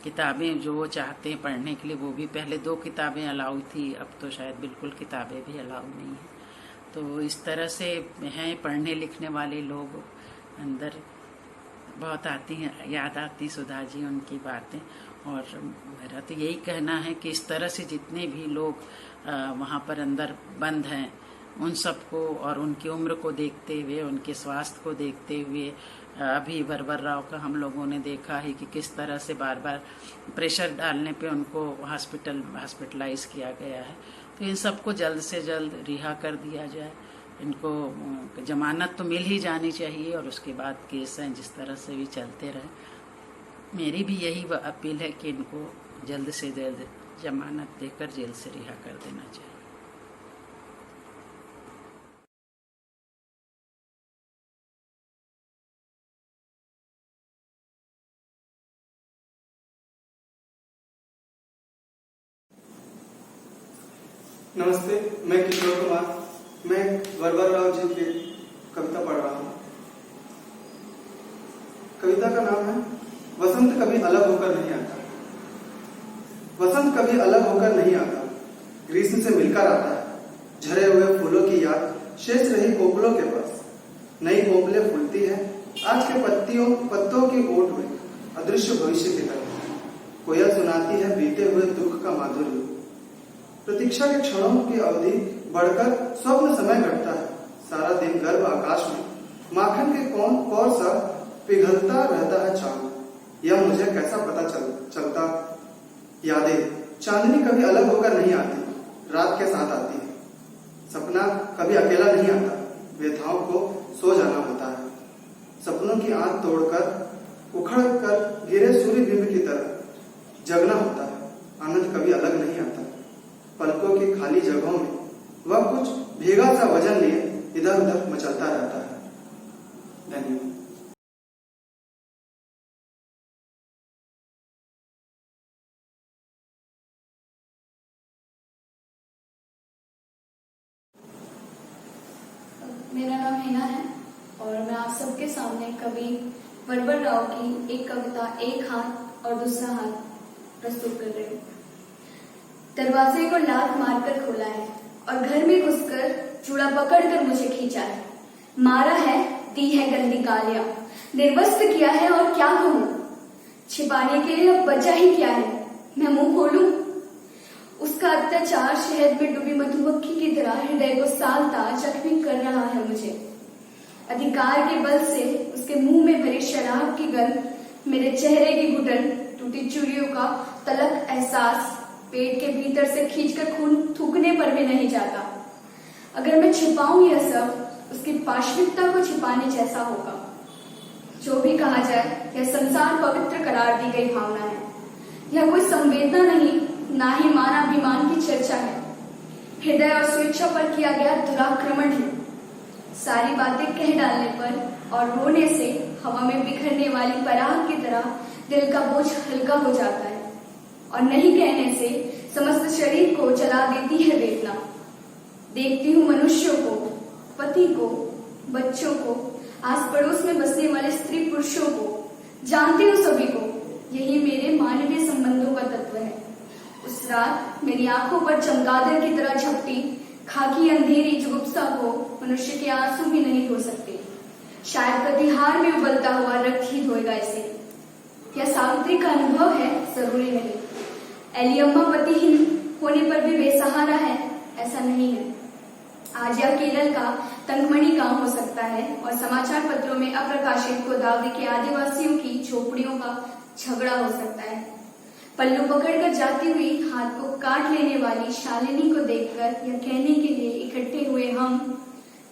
किताबें जो वो चाहते हैं पढ़ने के लिए वो भी पहले 2 किताबें अलाउ थी, अब तो शायद बिल्कुल किताबें भी अलाउ नहीं है। तो इस तरह से हैं पढ़ने लिखने वाले लोग अंदर। बहुत आती हैं, याद आती सुधा जी उनकी बातें। और मेरा तो यही कहना है कि इस तरह से जितने भी लोग वहाँ पर अंदर बंद हैं, उन सबको और उनकी उम्र को देखते हुए, उनके स्वास्थ्य को देखते हुए, अभी वरवर राव का हम लोगों ने देखा है कि किस तरह से बार बार प्रेशर डालने पे उनको हॉस्पिटलाइज किया गया है। तो इन सबको जल्द से जल्द रिहा कर दिया जाए। इनको जमानत तो मिल ही जानी चाहिए और उसके बाद केस हैं जिस तरह से भी चलते रहे। मेरी भी यही अपील है कि इनको जल्द से जल्द जमानत देकर जेल से रिहा कर देना चाहिए। नमस्ते, मैं किशोर कुमार। मैं वरवर राव जी की कविता पढ़ रहा हूँ। कविता का नाम है वसंत कभी अलग होकर नहीं आता। वसंत कभी अलग होकर नहीं आता, ग्रीष्म से मिलकर आता है। झरे हुए फूलों की याद शेष रही कोपलों के पास। नई कोपलें फूलती है आज के पत्तों की ओट में, अदृश्य भविष्य की तरह। कोयल सुनाती है बीते हुए दुख का माधुर्य। प्रतीक्षा के क्षणों की अवधि बढ़कर स्वप्न समय घटता है। सारा दिन गर्भ आकाश में माखन के कौर सा पिघलता रहता है चांद। यह मुझे कैसा पता चलता। यादें चांदनी कभी अलग होकर नहीं आती, रात के साथ आती है। सपना कभी अकेला नहीं आता, व्यथाओं को सो जाना होता है। सपनों की आंख तोड़कर उखड़ कर गिरे सूर्य बिंब की तरह जगना होता है। आनंद कभी अलग नहीं आता। पलकों की खाली जगहों में वह कुछ भीगा सा वजन लिए इधर उधर मचलता रहता है। धन्यवाद। मेरा नाम हिना है और मैं आप सबके सामने कवि वरवर राव की एक कविता एक हाथ और दूसरा हाथ प्रस्तुत कर रही हूँ। दरवाजे को लात मारकर खोला है और घर में घुसकर चूड़ा पकड़कर मुझे खींचा है। मारा है, दी है गंदी गालियां, निर्वस्त किया है और क्या कहूँ। छिपाने के लिए अब बचा ही क्या है, मैं मुंह खोलूं। उसका अत्याचार शहद में डूबी मधुमक्खी की तरह हृदय को सालता जख्मी कर रहा है मुझे। अधिकार के बल से उसके मुंह में भरी शराब की गंध, मेरे चेहरे की घुटन, टूटी चूड़ियों का तलक एहसास, पेट के भीतर से खींचकर खून थूकने पर भी नहीं जाता। अगर मैं छिपाऊं यह सब, उसकी पाशविकता को छिपाने जैसा होगा। जो भी कहा जाए, यह संसार पवित्र करार दी गई भावना है। यह कोई संवेदना नहीं, ना ही मानाभिमान की चर्चा है। हृदय और स्वेच्छा पर किया गया दुराक्रमण है। सारी बातें कह डालने पर और रोने से हवा में बिखरने वाली पराग की तरह दिल का बोझ हल्का हो जाता है, और नहीं कहने से समस्त शरीर को जला देती है वेदना। देखती हूँ मनुष्यों को, पति को, बच्चों को, आस पड़ोस में बसने वाले स्त्री पुरुषों को, जानती हूँ सभी को। यही मेरे मानवीय संबंधों का तत्व है। उस रात मेरी आंखों पर चमगादड़ की तरह झपटी खाकी अंधेरी जुगुप्सा को मनुष्य के आंसू भी नहीं धो सकते। शायद प्रतिहार में उबलता हुआ रक्त ही धोएगा इसे। यह सावित्री का अनुभव है, जरूरी नहीं। एलियम्मा पतिहीन होने पर भी बेसहारा है, ऐसा नहीं है। आज यह केरल का तंगमणि गांव हो सकता है और समाचार पत्रों में अप्रकाशित गोदावरी के आदिवासियों की झोपड़ियों का झगड़ा हो सकता है। पल्लू पकड़कर जाती हुई हाथ को काट लेने वाली शालिनी को देखकर यह कहने के लिए इकट्ठे हुए हम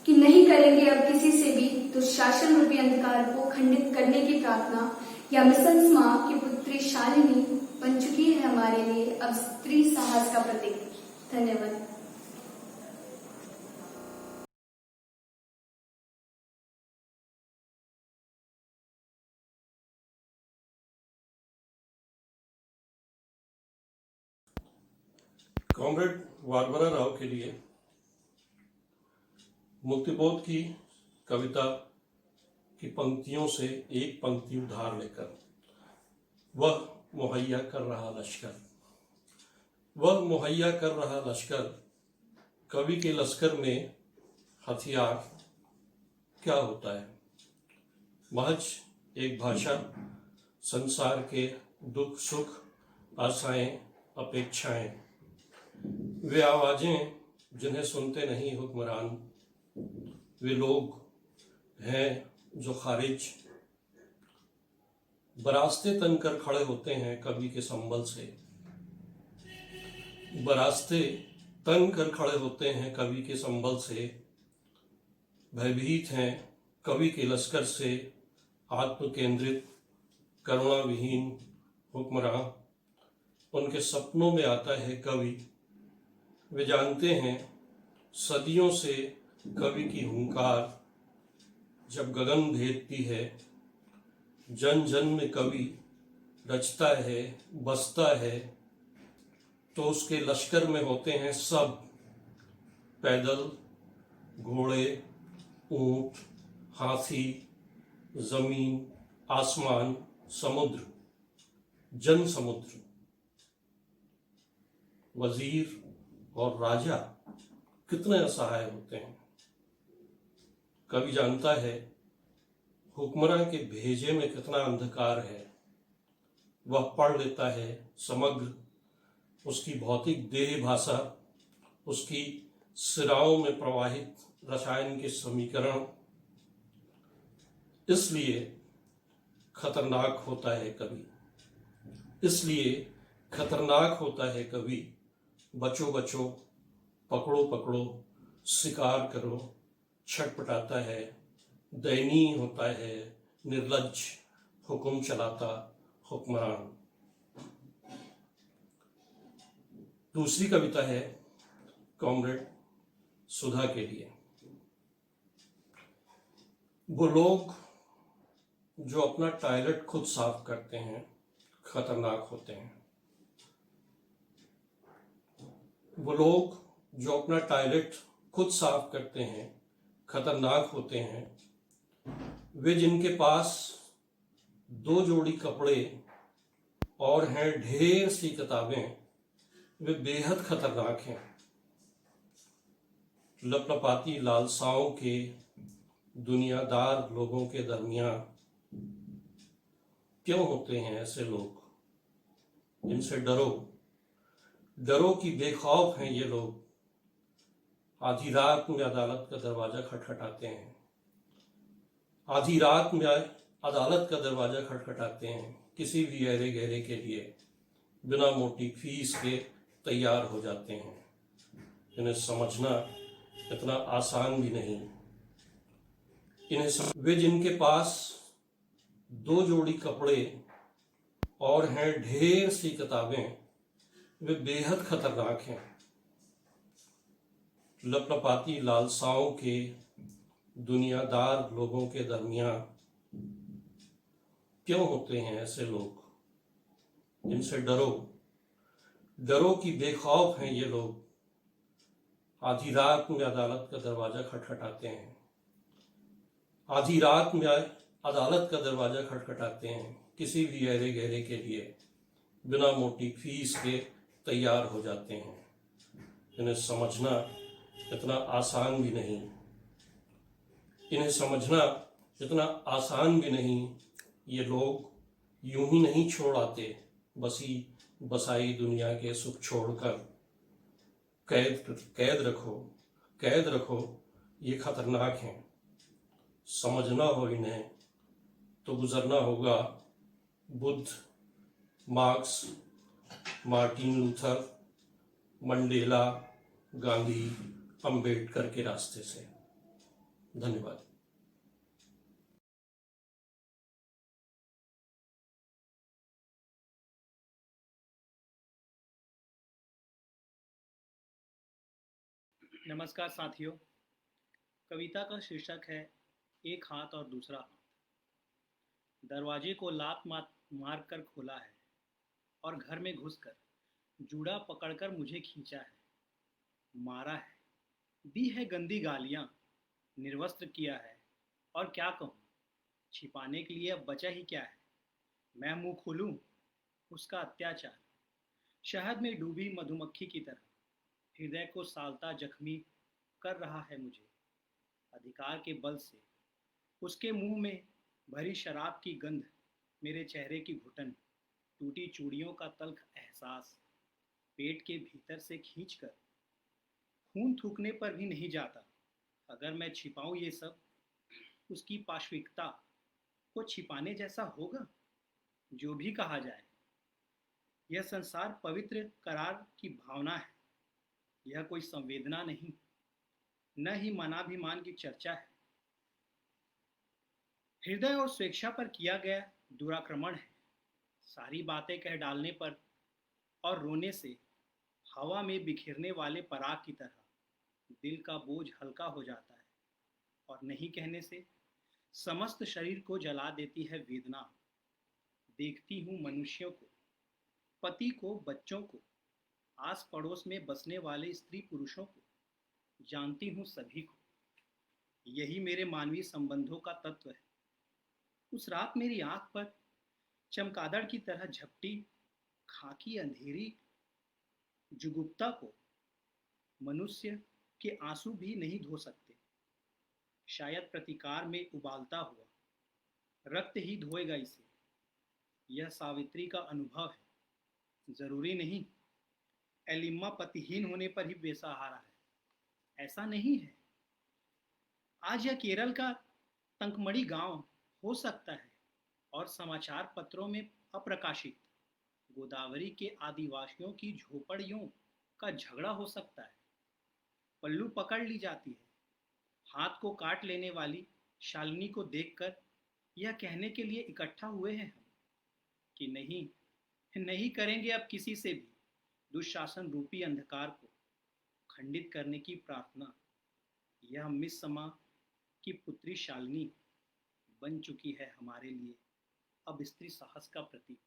कि नहीं करेंगे अब किसी से भी दुशासन रूपी अंधकार को खंडित करने की प्रार्थना, या मिसन्स माँ की पुत्री शालिनी बन चुकी है हमारे लिए अब स्त्री साहस का प्रतीक। धन्यवाद। कॉमरेड बारबरा राव के लिए मुक्तिबोध की कविता की पंक्तियों से एक पंक्ति उधार लेकर, वह मुहैया कर रहा लश्कर, वह मुहैया कर रहा लश्कर, कवि के लश्कर में हथियार क्या होता है? महज एक भाषा, संसार के दुख सुख, आशाएं, अपेक्षाएं, वे आवाजें जिन्हें सुनते नहीं हुक्मरान, वे लोग हैं जो खारिज बरास्ते तनकर खड़े होते हैं कवि के संबल से, बरास्ते तन कर खड़े होते हैं कवि के संबल से, भयभीत हैं कवि के लश्कर से, आत्म केंद्रित करुणा विहीन हुक्मरां, उनके सपनों में आता है कवि। वे जानते हैं सदियों से कवि की हुंकार जब गगन भेदती है, जन जन में कवि रचता है, बसता है, तो उसके लश्कर में होते हैं सब, पैदल, घोड़े, ऊंट, हाथी, जमीन, आसमान, समुद्र, जन समुद्र, वजीर और राजा कितने असहाय होते हैं। कवि जानता है हुक्मरां के भेजे में कितना अंधकार है। वह पढ़ लेता है समग्र उसकी भौतिक देह भाषा, उसकी सिराओं में प्रवाहित रसायन के समीकरण। इसलिए खतरनाक होता है कवि, इसलिए खतरनाक होता है कवि। बचो बचो, पकड़ो पकड़ो, शिकार करो, छटपटाता है, दयनीय होता है, निर्लज्ज, हुक्म चलाता हुक्मरान। दूसरी कविता है कॉमरेड सुधा के लिए। वो लोग जो अपना टॉयलेट खुद साफ करते हैं खतरनाक होते हैं। वो लोग जो अपना टॉयलेट खुद साफ करते हैं खतरनाक होते हैं। वे जिनके पास 2 जोड़ी कपड़े और हैं ढेर सी किताबें, वे बेहद खतरनाक हैं। लपलपाती लालसाओं के दुनियादार लोगों के दरमियान क्यों होते हैं ऐसे लोग? इनसे डरो, डरो कि बेखौफ हैं ये लोग। आधी रात में अदालत का दरवाजा खटखटाते हैं, आधी रात में अदालत का दरवाजा खटखटाते हैं किसी भी गहरे गहरे के लिए, बिना मोटी फीस के तैयार हो जाते हैं। इन्हें समझना इतना आसान भी नहीं। वे जिनके पास 2 जोड़ी कपड़े और हैं ढेर सी किताबें, वे बेहद खतरनाक हैं। लपलपाती लालसाओं के दुनियादार लोगों के दरमियान क्यों होते हैं ऐसे लोग? इनसे डरो, डरो कि बेखौफ हैं ये लोग। आधी रात में अदालत का दरवाजा खटखटाते हैं, आधी रात में अदालत का दरवाजा खटखटाते हैं, किसी भी ऐरे गहरे के लिए बिना मोटी फीस के तैयार हो जाते हैं। इन्हें समझना इतना आसान भी नहीं। इन्हें समझना इतना आसान भी नहीं। ये लोग यूं ही नहीं छोड़ आते बसी बसाई दुनिया के सुख छोड़कर। कैद रखो, ये खतरनाक हैं। समझना हो इन्हें तो गुजरना होगा Buddha, marks, Martin Luther, Mandela, Gandhi, Ambedkar के रास्ते से। धन्यवाद। नमस्कार साथियों, कविता का शीर्षक है एक हाथ और दूसरा हाथ। दरवाजे को लात मार कर खोला है और घर में घुसकर जूड़ा पकड़कर मुझे खींचा है, मारा है, दी है गंदी गालियां, निर्वस्त्र किया है। और क्या कहूँ, छिपाने के लिए अब बचा ही क्या है। मैं मुंह खोलूं, उसका अत्याचार शहद में डूबी मधुमक्खी की तरह हृदय को सालता जख्मी कर रहा है मुझे। अधिकार के बल से उसके मुंह में भरी शराब की गंध, मेरे चेहरे की घुटन, टूटी चूड़ियों का तल्ख एहसास पेट के भीतर से खींचकर खून थूकने पर भी नहीं जाता। अगर मैं छिपाऊं ये सब, उसकी पाशविकता को छिपाने जैसा होगा। जो भी कहा जाए, यह संसार पवित्र करार की भावना है। यह कोई संवेदना नहीं, न ही मनाभिमान की चर्चा है। हृदय और स्वेच्छा पर किया गया दुराक्रमण है। सारी बातें कह डालने पर और रोने से हवा में बिखरने वाले पराग की तरह दिल का बोझ हल्का हो जाता है, और नहीं कहने से समस्त शरीर को जला देती है वेदना। देखती हूँ मनुष्यों को, पति को, बच्चों को, आस पड़ोस में बसने वाले स्त्री पुरुषों को, जानती हूँ सभी को। यही मेरे मानवीय संबंधों का तत्व है। उस रात मेरी आंख पर चमगादड़ की तरह झपटी खाकी अंधेरी जुगुप्ता को मनुष्य के आंसू भी नहीं धो सकते। शायद प्रतिकार में उबालता हुआ रक्त ही धोएगा इसे। यह सावित्री का अनुभव है, जरूरी नहीं एलिम्मा पतिहीन होने पर ही बेसहारा है, ऐसा नहीं है। आज यह केरल का तंकमड़ी गांव हो सकता है और समाचार पत्रों में अप्रकाशित गोदावरी के आदिवासियों की झोपड़ियों का झगड़ा हो सकता है। पल्लू पकड़ ली जाती है। हाथ को काट लेने वाली शालिनी को देखकर यह कहने के लिए इकट्ठा हुए हैं हम कि नहीं करेंगे अब किसी से भी दुशासन रूपी अंधकार को खंडित करने की प्रार्थना। यह मिस समा की पुत्री शालिनी बन चुकी है हमारे लिए अब स्त्री साहस का प्रतीक।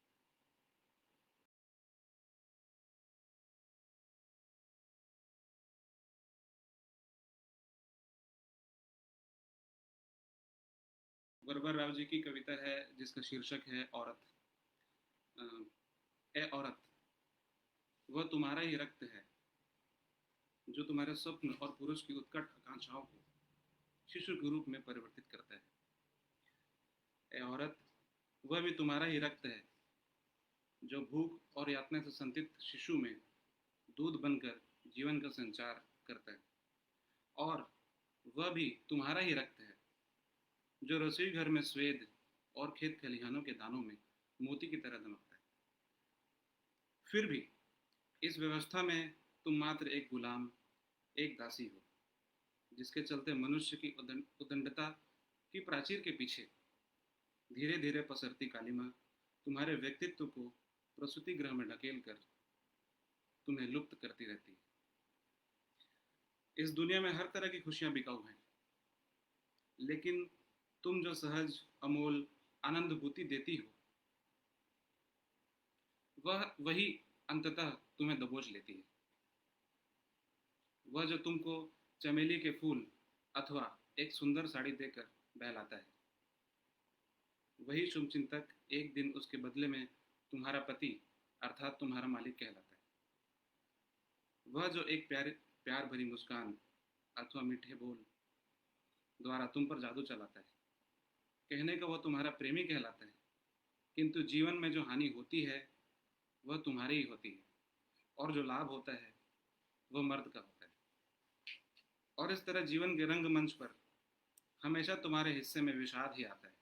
वरवर राव जी की कविता है जिसका शीर्षक है औरत। ए औरत, वह तुम्हारा ही रक्त है जो तुम्हारे स्वप्न और पुरुष की उत्कट आकांक्षाओं को शिशु के रूप में परिवर्तित करता है। ए औरत, वह भी तुम्हारा ही रक्त है जो भूख और यातना से संतप्त शिशु में दूध बनकर जीवन का संचार करता है। और वह भी तुम्हारा ही रक्त है जो रसोई घर में स्वेद और खेत खलिहानों के दानों में मोती की तरह दमकता है। फिर भी इस व्यवस्था में तुम मात्र एक गुलाम, एक दासी हो, जिसके चलते मनुष्य की उदंडता की प्राचीर के पीछे धीरे धीरे पसरती कालिमा तुम्हारे व्यक्तित्व को प्रसूति गृह में ढकेल कर तुम्हें लुप्त करती रहती है। इस दुनिया में हर तरह की खुशियां बिकाऊ हैं, लेकिन तुम जो सहज अमोल आनंदभूति देती हो, वही अंततः तुम्हें दबोच लेती है। वह जो तुमको चमेली के फूल अथवा एक सुंदर साड़ी देकर बहलाता है, वही शुभचिंतक एक दिन उसके बदले में तुम्हारा पति अर्थात तुम्हारा मालिक कहलाता है। वह जो एक प्यार भरी मुस्कान अथवा मीठे बोल द्वारा तुम पर जादू चलाता है, कहने का वह तुम्हारा प्रेमी कहलाता है, किंतु जीवन में जो हानि होती है वह तुम्हारी ही होती है, और जो लाभ होता है वह मर्द का होता है। और इस तरह जीवन के रंगमंच पर हमेशा तुम्हारे हिस्से में विषाद ही आता है।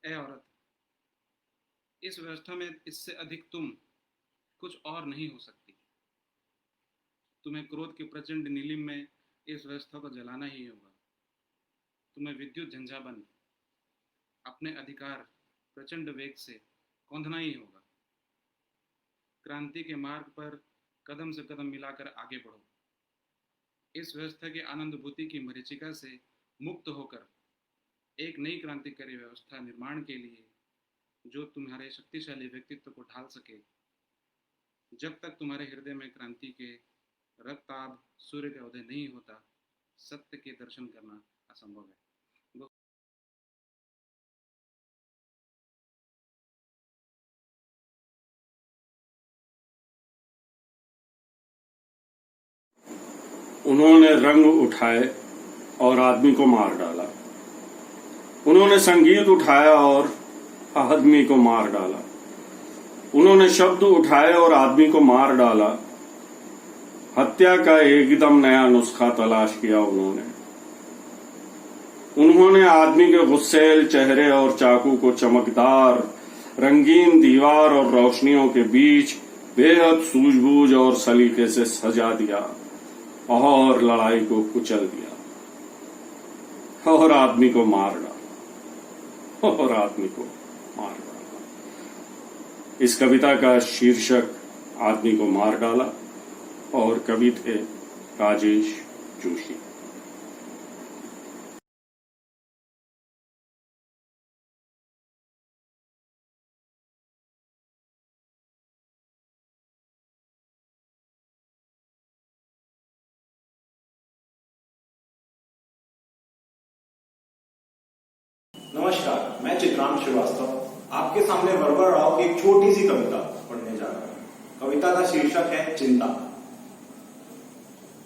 ऐ औरत, इस व्यवस्था में इससे अधिक तुम कुछ और नहीं हो सकती। तुम्हें क्रोध के प्रचंड नीलिम में इस व्यवस्था को जलाना ही होगा। तुम्हें विद्युत झंझा बन अपने अधिकार प्रचंड वेग से कौंधना ही होगा। क्रांति के मार्ग पर कदम से कदम मिलाकर आगे बढ़ो। इस व्यवस्था की आनंदभूति की मरीचिका से मुक्त होकर एक नई क्रांतिकारी व्यवस्था निर्माण के लिए, जो तुम्हारे शक्तिशाली व्यक्तित्व को ढाल सके। जब तक तुम्हारे हृदय में क्रांति के रक्ताभ सूर्य का उदय नहीं होता, सत्य के दर्शन करना असंभव है। उन्होंने रंग उठाए और आदमी को मार डाला। उन्होंने संगीत उठाया और आदमी को मार डाला। उन्होंने शब्द उठाए और आदमी को मार डाला। हत्या का एकदम नया नुस्खा तलाश किया उन्होंने आदमी के गुस्सेल चेहरे और चाकू को चमकदार रंगीन दीवार और रोशनियों के बीच बेहद सूझबूझ और सलीके से सजा दिया और लड़ाई को कुचल दिया और आदमी को मार डाला। इस कविता का शीर्षक आदमी को मार डाला और कवि थे राजेश जोशी। नमस्कार, मैं चित्रांश श्रीवास्तव आपके सामने वरवर राव की एक छोटी सी कविता पढ़ने जा रहा हूं। कविता का शीर्षक है चिंता।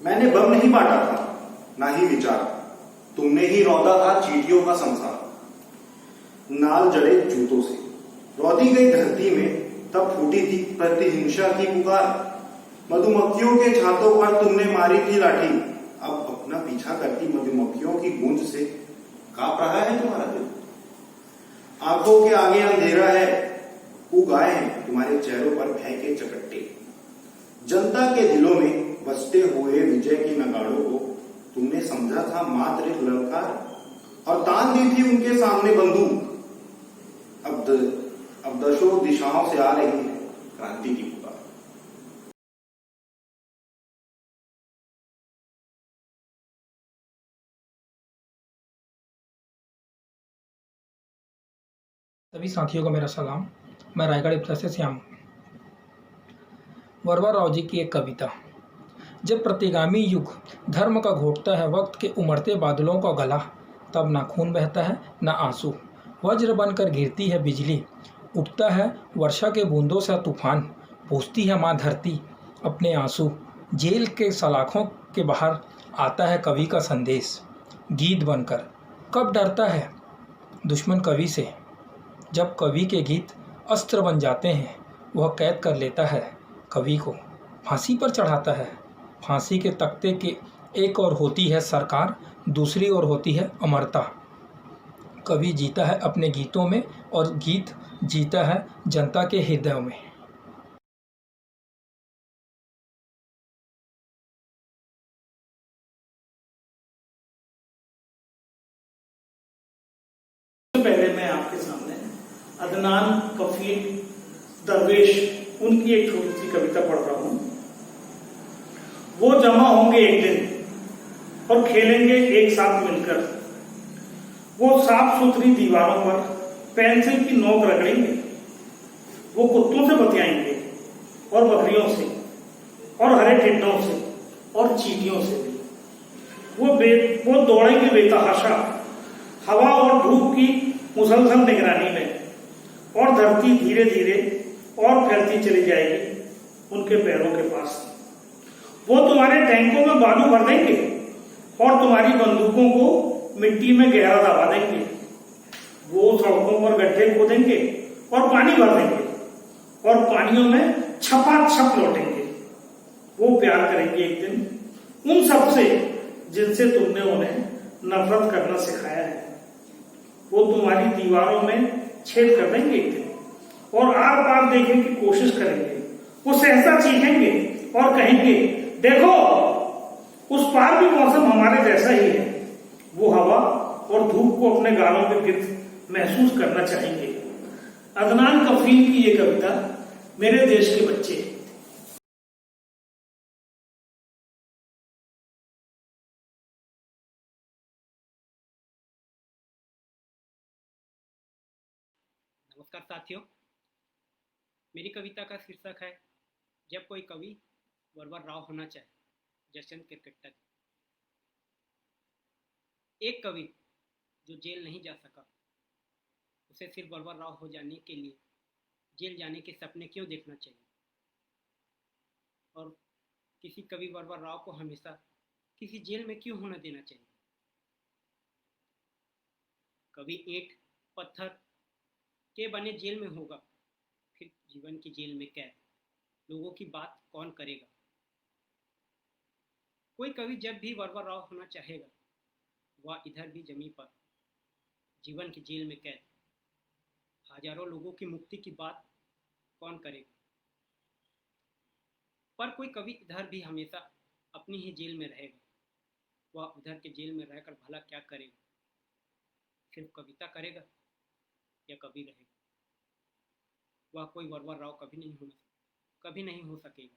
मैंने बम नहीं बांटा था, ना ही विचार, तुमने ही रौदा था चींटियों का संसार। नाल जड़े जूतों से रौदी गई धरती में तब फूटी थी प्रतिहिंसा की पुकार। मधुमक्खियों के छातों पर तुमने मारी थी लाठी, अब अपना पीछा करती मधुमक्खियों की गूंज से कांप रहा है तुम्हारा दिल। आंखों के आगे अंधेरा है, उगाए हैं तुम्हारे चेहरों पर भय के चकट्टे। जनता के दिलों में बसते हुए विजय की नगाड़ों को तुमने समझा था मात्र एक ललकार और तान दी थी उनके सामने बंदूक। अब दशों दिशाओं से आ रही है क्रांति की पुकार। सभी साथियों को मेरा सलाम। मैं रायगढ़ इब्ता से श्याम। वरवर राव जी की एक कविता। जब प्रतिगामी युग धर्म का घोटता है वक्त के उमड़ते बादलों का गला, तब ना खून बहता है ना आंसू, वज्र बनकर गिरती है बिजली, उठता है वर्षा के बूंदों से तूफान, पूछती है माँ धरती अपने आंसू। जेल के सलाखों के बाहर आता है कवि का संदेश, गीत बनकर। कब डरता है दुश्मन कवि से, जब कवि के गीत अस्त्र बन जाते हैं। वह कैद कर लेता है कवि को, फांसी पर चढ़ाता है। फांसी के तख्ते के एक ओर होती है सरकार, दूसरी ओर होती है अमरता। कवि जीता है अपने गीतों में और गीत जीता है जनता के हृदयों में। पहले मैं आपके सामने अदनान कफील दरवेश उनकी एक छोटी सी कविता पढ़ रहा हूं। वो जमा होंगे एक दिन और खेलेंगे एक साथ मिलकर, वो साफ सुथरी दीवारों पर पेंसिल की नोक रगड़ेंगे, वो कुत्तों से बतियाएंगे और बकरियों से और हरे टिड्डों से और चींटियों से भी। वो दौड़ेंगे बेतहाशा हवा और धूप की मुसलसल निगरानी में, और धरती धीरे धीरे और फैलती चली जाएगी उनके पैरों के पास। वो तुम्हारे टैंकों में बालू भर देंगे और तुम्हारी बंदूकों को मिट्टी में गहरा दबा देंगे। वो सड़कों पर गड्ढे खोदेंगे और पानी भर देंगे और पानियों में छपाछप लौटेंगे। वो प्यार करेंगे एक दिन उन सब से जिनसे तुमने उन्हें नफरत करना सिखाया है। वो तुम्हारी दीवारों में छेद कर देंगे एक दिन और आर पार देखने की कोशिश करेंगे। वो सहसा चीखेंगे और कहेंगे, देखो उस पार भी मौसम हमारे जैसा ही है। वो हवा और धूप को अपने गालों में गिर महसूस करना चाहेंगे। अदनान कफील की ये कविता मेरे देश के बच्चे। नमस्कार साथियों, मेरी कविता का शीर्षक है जब कोई कवि वरवर राव होना चाहे, जयचंद क्रिकेटर। एक कवि जो जेल नहीं जा सका, उसे सिर्फ वरवर राव हो जाने के लिए जेल जाने के सपने क्यों देखना चाहिए? और किसी कवि वरवर राव को हमेशा किसी जेल में क्यों होना देना चाहिए? कवि ईंट पत्थर के बने जेल में होगा, फिर जीवन की जेल में कैद, लोगों की बात कौन करेगा? कोई कवि जब भी वरवर राव होना चाहेगा, वह इधर भी जमी पर जीवन की जेल में कैद, हजारों लोगों की मुक्ति की बात कौन करेगा? पर कोई कवि इधर भी हमेशा अपनी ही जेल में रहेगा, वह उधर के जेल में रहकर भला क्या करेगा? सिर्फ कविता करेगा या कवि रहेगा? वह कोई वरवर राव कभी नहीं हो सकेगा।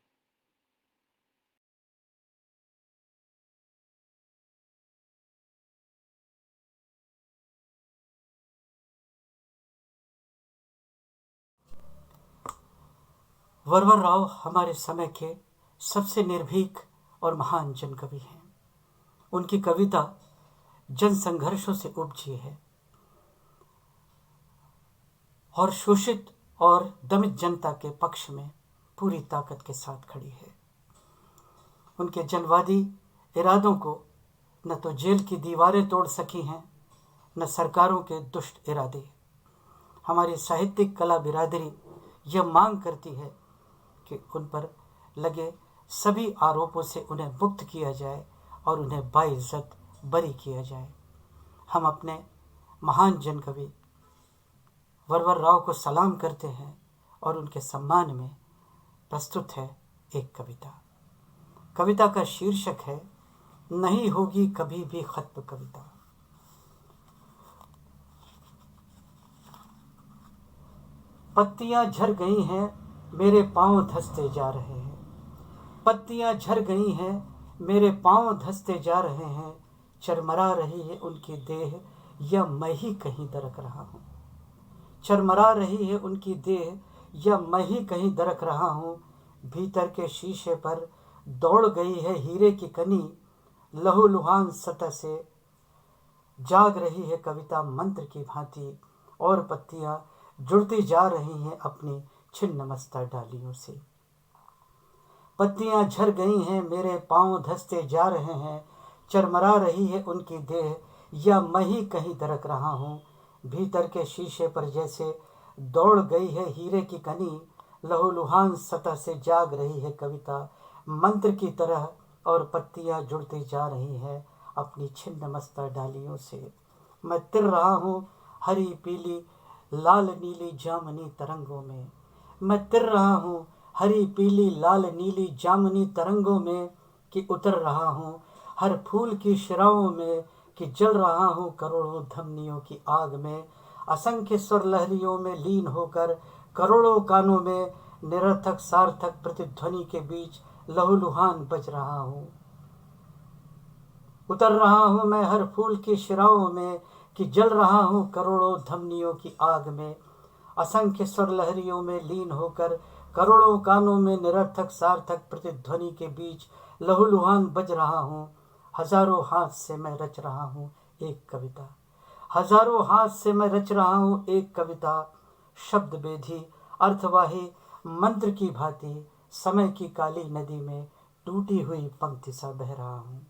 वरवर राव हमारे समय के सबसे निर्भीक और महान जन कवि हैं। उनकी कविता जन संघर्षों से उपजी है और शोषित और दमित जनता के पक्ष में पूरी ताकत के साथ खड़ी है। उनके जनवादी इरादों को न तो जेल की दीवारें तोड़ सकी हैं, न सरकारों के दुष्ट इरादे। हमारी साहित्यिक कला बिरादरी यह मांग करती है कि उन पर लगे सभी आरोपों से उन्हें मुक्त किया जाए और उन्हें बाइज्जत बरी किया जाए। हम अपने महान जन कवि वरवर राव को सलाम करते हैं और उनके सम्मान में प्रस्तुत है एक कविता। कविता का शीर्षक है नहीं होगी कभी भी खत्म कविता। पत्तियां झड़ गई हैं, मेरे पांव धंसते जा रहे हैं। पत्तियां झड़ गई हैं, मेरे पांव धंसते जा रहे हैं। चरमरा रही है उनकी देह, या मैं ही कहीं दरक रहा हूँ। चरमरा रही है उनकी देह, या मैं ही कहीं दरक रहा हूँ। भीतर के शीशे पर दौड़ गई है हीरे की कनी, लहूलुहान सतह से जाग रही है कविता मंत्र की भांति, और पत्तियां जुड़ती जा रही हैं अपनी छिन्नमस्ता डालियों से। पत्तियां झड़ गई हैं, मेरे पांव धंसते जा रहे हैं। चरमरा रही है उनकी देह, या मैं ही कहीं दरक रहा हूँ। भीतर के शीशे पर जैसे दौड़ गई है हीरे की कनी, लहूलुहान सतह से जाग रही है कविता मंत्र की तरह, और पत्तियां जुड़ती जा रही हैं अपनी छिन्नमस्ता डालियों से। मैं तिर रहा हूँ हरी पीली लाल नीली जामुनी तरंगों में। मैं तिर रहा हूँ हरी पीली लाल नीली जामुनी तरंगों में, कि उतर रहा हूँ हर फूल की शिराओं में, कि जल रहा हूँ करोड़ों धमनियों की आग में। असंख्य स्वर लहरियों में लीन होकर करोड़ों कानों में निरर्थक सार्थक प्रतिध्वनि के बीच लहूलुहान बज रहा हूँ। उतर रहा हूँ मैं हर फूल की शिराओं में कि जल रहा हूँ करोड़ों धमनियों की आग में। असंख्य स्वर लहरियों में लीन होकर करोड़ों कानों में निरर्थक सार्थक प्रतिध्वनि के बीच लहूलुहान बज रहा हूँ। हजारों हाथ से मैं रच रहा हूँ एक कविता, हजारों हाथ से मैं रच रहा हूँ एक कविता। शब्द बेधी अर्थवाही मंत्र की भांति समय की काली नदी में टूटी हुई पंक्ति सा बह रहा हूँ।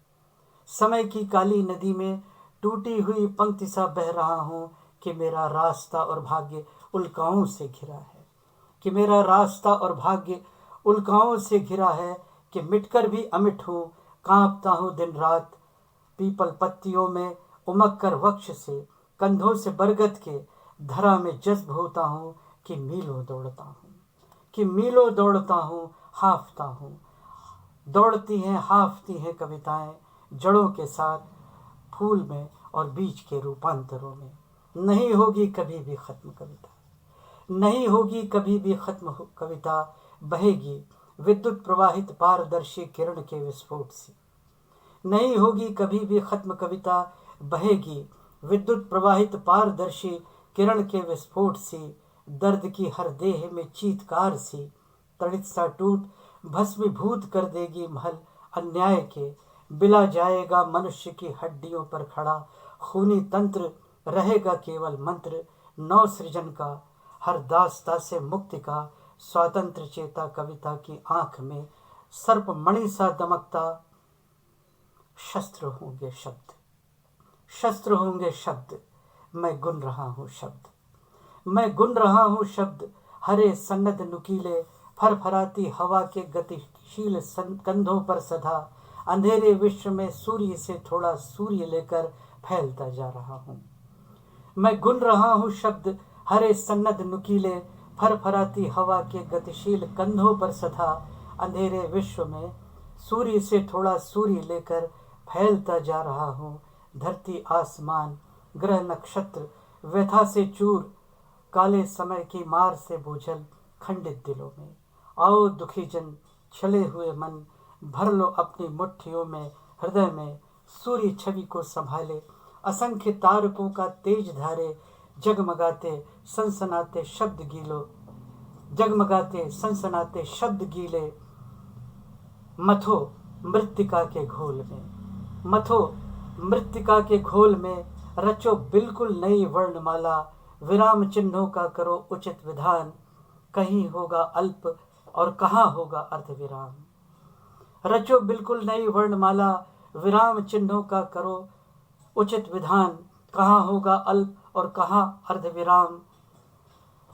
समय की काली नदी में टूटी हुई पंक्ति सा बह रहा हूँ कि मेरा रास्ता और भाग्य उल्काओं से घिरा है, कि मेरा रास्ता और भाग्य उल्काओं से घिरा है, कि मिटकर भी अमिट हूँ, कांपता हूँ दिन रात। पीपल पत्तियों में उमक कर वक्ष से, कंधों से बरगद के धरा में जज्ब होता हूँ कि मीलों दौड़ता हूँ, कि मीलों दौड़ता हूँ, हाफता हूँ। दौड़ती हैं हाफती हैं कविताएं जड़ों के साथ फूल में और बीज के रूपांतरों में। नहीं होगी कभी भी खत्म कविता, नहीं होगी कभी भी खत्म कविता। बहेगी विद्युत प्रवाहित पारदर्शी किरण के विस्फोट से। नहीं होगी कभी भी खत्म कविता, बहेगी विद्युत प्रवाहित पारदर्शी किरण के विस्फोट सी। दर्द की हर देह में चीत्कार सी, तड़ित सा टूट भस्मीभूत कर देगी महल अन्याय के। बिला जाएगा मनुष्य की हड्डियों पर खड़ा खूनी तंत्र, रहेगा केवल मंत्र नव सृजन का। हर दास्ता से मुक्ति का स्वतंत्र चेता कविता की आंख में सर्प मणि सा दमकता। शस्त्र होंगे शब्द, शस्त्र होंगे शब्द, मैं गुन रहा हूँ शब्द, मैं गुन रहा हूँ शब्द। हरे सन्नद नुकीले फरफराती हवा के गतिशील कंधों पर सदा अंधेरे विश्व में सूर्य से थोड़ा सूर्य लेकर फैलता जा रहा हूँ। मैं गुन रहा हूँ शब्द, हरे सन्नद नुकीले फरफराती हवा के गतिशील कंधों पर सदा अंधेरे विश्व में सूर्य से थोड़ा सूर्य लेकर फैलता जा रहा हूँ। धरती आसमान ग्रह नक्षत्र व्यथा से चूर, काले समय की मार से बोझल खंडित दिलों में। आओ दुखी जन छले हुए मन, भर लो अपनी मुट्ठियों में हृदय में। सूर्य छवि को संभाले असंख्य तारकों का तेज धारे, जगमगाते सनसनाते शब्द गीलो, जगमगाते सनसनाते शब्द गीले। मथो मृत्तिका के घोल में, मथो मृत्तिका के घोल में, रचो बिल्कुल नई वर्णमाला। विराम चिन्हों का करो उचित विधान, कहीं होगा अल्प और कहाँ होगा अर्धविराम। रचो बिल्कुल नई वर्णमाला, विराम चिन्हों का करो उचित विधान, कहाँ होगा अल्प और कहाँ अर्धविराम।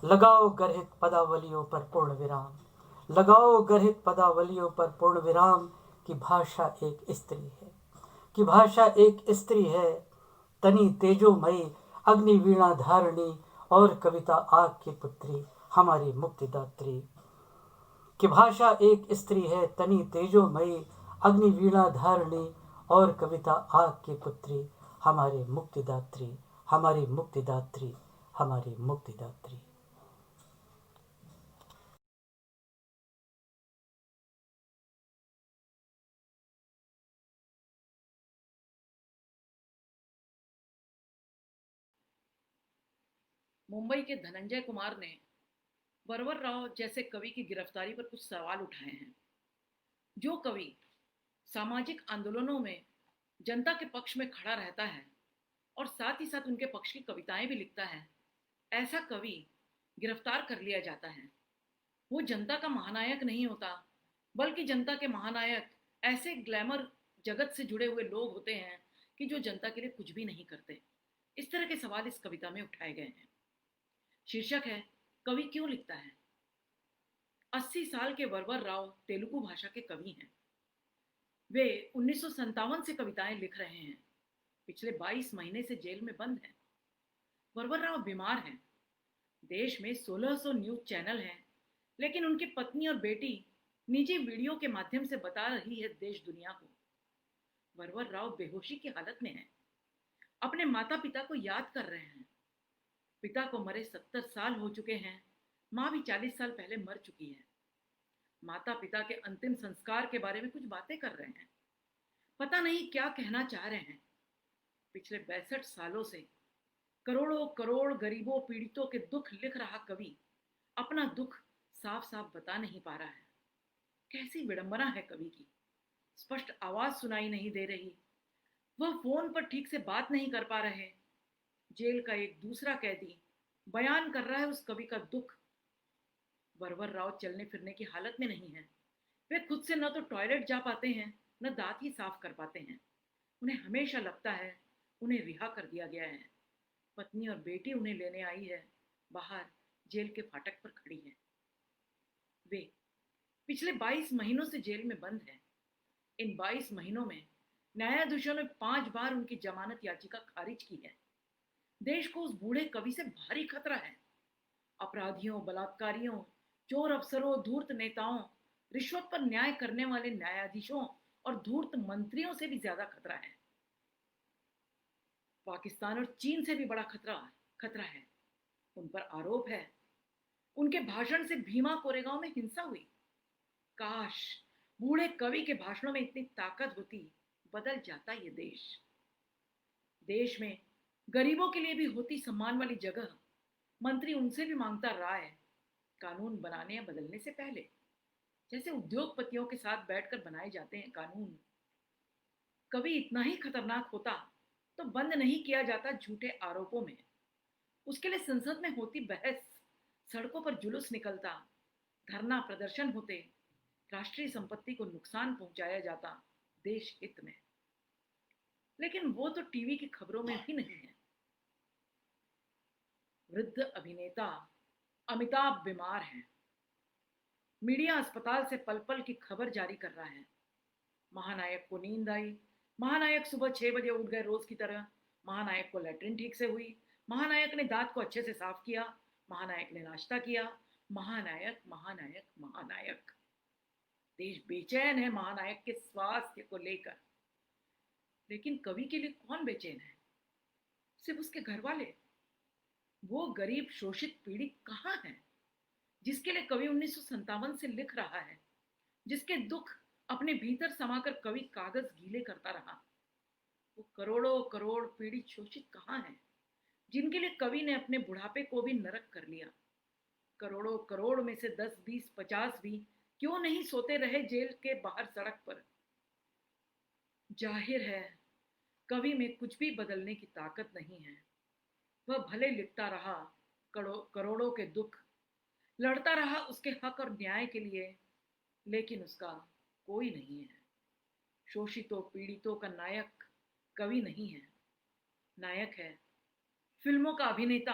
लगाओ गर्हित पदावलियों पर पूर्ण विराम, लगाओ गर्हित पदावलियों पर पूर्ण विराम। कि भाषा एक स्त्री है, कि भाषा एक स्त्री है, तनी तेजोमयी अग्नि वीणा धारणी और कविता आग की पुत्री हमारी मुक्तिदात्री। कि भाषा एक स्त्री है, तनी तेजोमयी अग्नि वीणा धारणी और कविता आग की पुत्री हमारी मुक्तिदात्री, हमारी मुक्तिदात्री, हमारी मुक्तिदात्री। मुंबई के धनंजय कुमार ने वरवर राव जैसे कवि की गिरफ्तारी पर कुछ सवाल उठाए हैं। जो कवि सामाजिक आंदोलनों में जनता के पक्ष में खड़ा रहता है और साथ ही साथ उनके पक्ष की कविताएं भी लिखता है, ऐसा कवि गिरफ्तार कर लिया जाता है। वो जनता का महानायक नहीं होता, बल्कि जनता के महानायक ऐसे ग्लैमर जगत से जुड़े हुए लोग होते हैं कि जो जनता के लिए कुछ भी नहीं करते। इस तरह के सवाल इस कविता में उठाए गए हैं। शीर्षक है कवि क्यों लिखता है। 80 साल के वरवर राव तेलुगु भाषा के कवि हैं। वे 1957 से कविताएं लिख रहे हैं। पिछले 22 महीने से जेल में बंद हैं। वरवर राव बीमार हैं। देश में 1600 न्यूज चैनल हैं, लेकिन उनकी पत्नी और बेटी निजी वीडियो के माध्यम से बता रही है देश दुनिया को। वरवर राव बेहोशी की हालत में हैं, अपने माता पिता को याद कर रहे हैं। पिता को मरे 70 साल हो चुके हैं, माँ भी 40 साल पहले मर चुकी है। माता पिता के अंतिम संस्कार के बारे में कुछ बातें कर रहे हैं, पता नहीं क्या कहना चाह रहे हैं। पिछले 62 सालों से करोड़ों करोड़ गरीबों पीड़ितों के दुख लिख रहा कवि अपना दुख साफ साफ बता नहीं पा रहा है। कैसी विडंबना है कवि की। स्पष्ट आवाज सुनाई नहीं दे रही, वह फोन पर ठीक से बात नहीं कर पा रहे। जेल का एक दूसरा कैदी बयान कर रहा है उस कवि का दुख। वरवर राव चलने फिरने की हालत में नहीं है। वे खुद से न तो टॉयलेट जा पाते हैं, न दांत ही साफ कर पाते हैं। उन्हें हमेशा लगता है उन्हें रिहा कर दिया गया है। पत्नी और बेटी उन्हें लेने आई है, बाहर जेल के फाटक पर खड़ी है। वे पिछले 22 महीनों से जेल में बंद हैं। इन 22 महीनों में न्यायाधीशों ने 5 बार उनकी जमानत याचिका खारिज की है। देश को उस बूढ़े कवि से भारी खतरा है। अपराधियों, बलात्कारियों, चोर अफसरों, धूर्त नेताओं, रिश्वत पर न्याय करने वाले न्यायाधीशों और धूर्त मंत्रियों से भी ज्यादा खतरा है। पाकिस्तान और चीन से भी बड़ा खतरा है। उन पर आरोप है उनके भाषण से भीमा कोरेगांव में हिंसा हुई। काश बूढ़े कवि के भाषणों में इतनी ताकत होती, बदल जाता ये देश। देश में गरीबों के लिए भी होती सम्मान वाली जगह। मंत्री उनसे भी मांगता राय, कानून बनाने या बदलने से पहले, जैसे उद्योगपतियों के साथ बैठकर बनाए जाते हैं कानून। कभी इतना ही खतरनाक होता तो बंद नहीं किया जाता झूठे आरोपों में। उसके लिए संसद में होती बहस, सड़कों पर जुलूस निकलता, धरना प्रदर्शन होते, राष्ट्रीय संपत्ति को नुकसान पहुंचाया जाता देश हित में। लेकिन वो तो टीवी की खबरों में भी नहीं है। वृद्ध अभिनेता अमिताभ बीमार हैं। मीडिया अस्पताल से पल पल की खबर जारी कर रहा है। महानायक को नींद आई, महानायक सुबह 6 बजे उठ गए रोज की तरह, महानायक को लैट्रिन ठीक से हुई, महानायक ने दांत को अच्छे से साफ किया, महानायक ने नाश्ता किया। महानायक महानायक महानायक। देश बेचैन है महानायक के स्वास्थ्य को लेकर। लेकिन कवि के लिए कौन बेचैन है? सिर्फ उसके घर वाले। वो गरीब शोषित पीड़ित कहाँ है जिसके लिए कवि 1957 से लिख रहा है, जिसके दुख अपने भीतर समाकर कवि कागज गीले करता रहा? वो करोड़ों करोड़ पीड़ित शोषित कहाँ हैं जिनके लिए कवि ने अपने बुढ़ापे को भी नरक कर लिया? करोड़ों करोड़ में से 10, 20, 50 भी क्यों नहीं सोते रहे जेल के बाहर सड़क पर? जाहिर है कवि में कुछ भी बदलने की ताकत नहीं है। वह भले लिखता रहा करोड़ों के दुख, लड़ता रहा उसके हक और न्याय के लिए, लेकिन उसका कोई नहीं है। शोषितों पीड़ितों का नायक कवि नहीं है, नायक है फिल्मों का अभिनेता।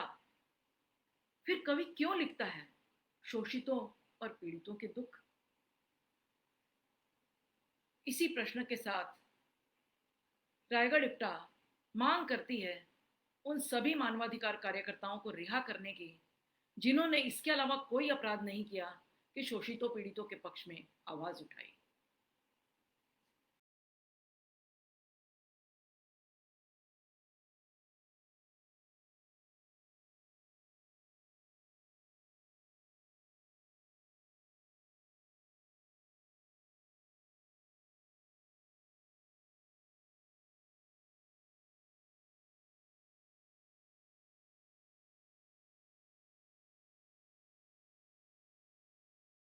फिर कवि क्यों लिखता है शोषितों और पीड़ितों के दुख? इसी प्रश्न के साथ रायगढ़ इप्टा मांग करती है उन सभी मानवाधिकार कार्यकर्ताओं को रिहा करने की जिन्होंने इसके अलावा कोई अपराध नहीं किया कि शोषितों पीड़ितों के पक्ष में आवाज उठाई।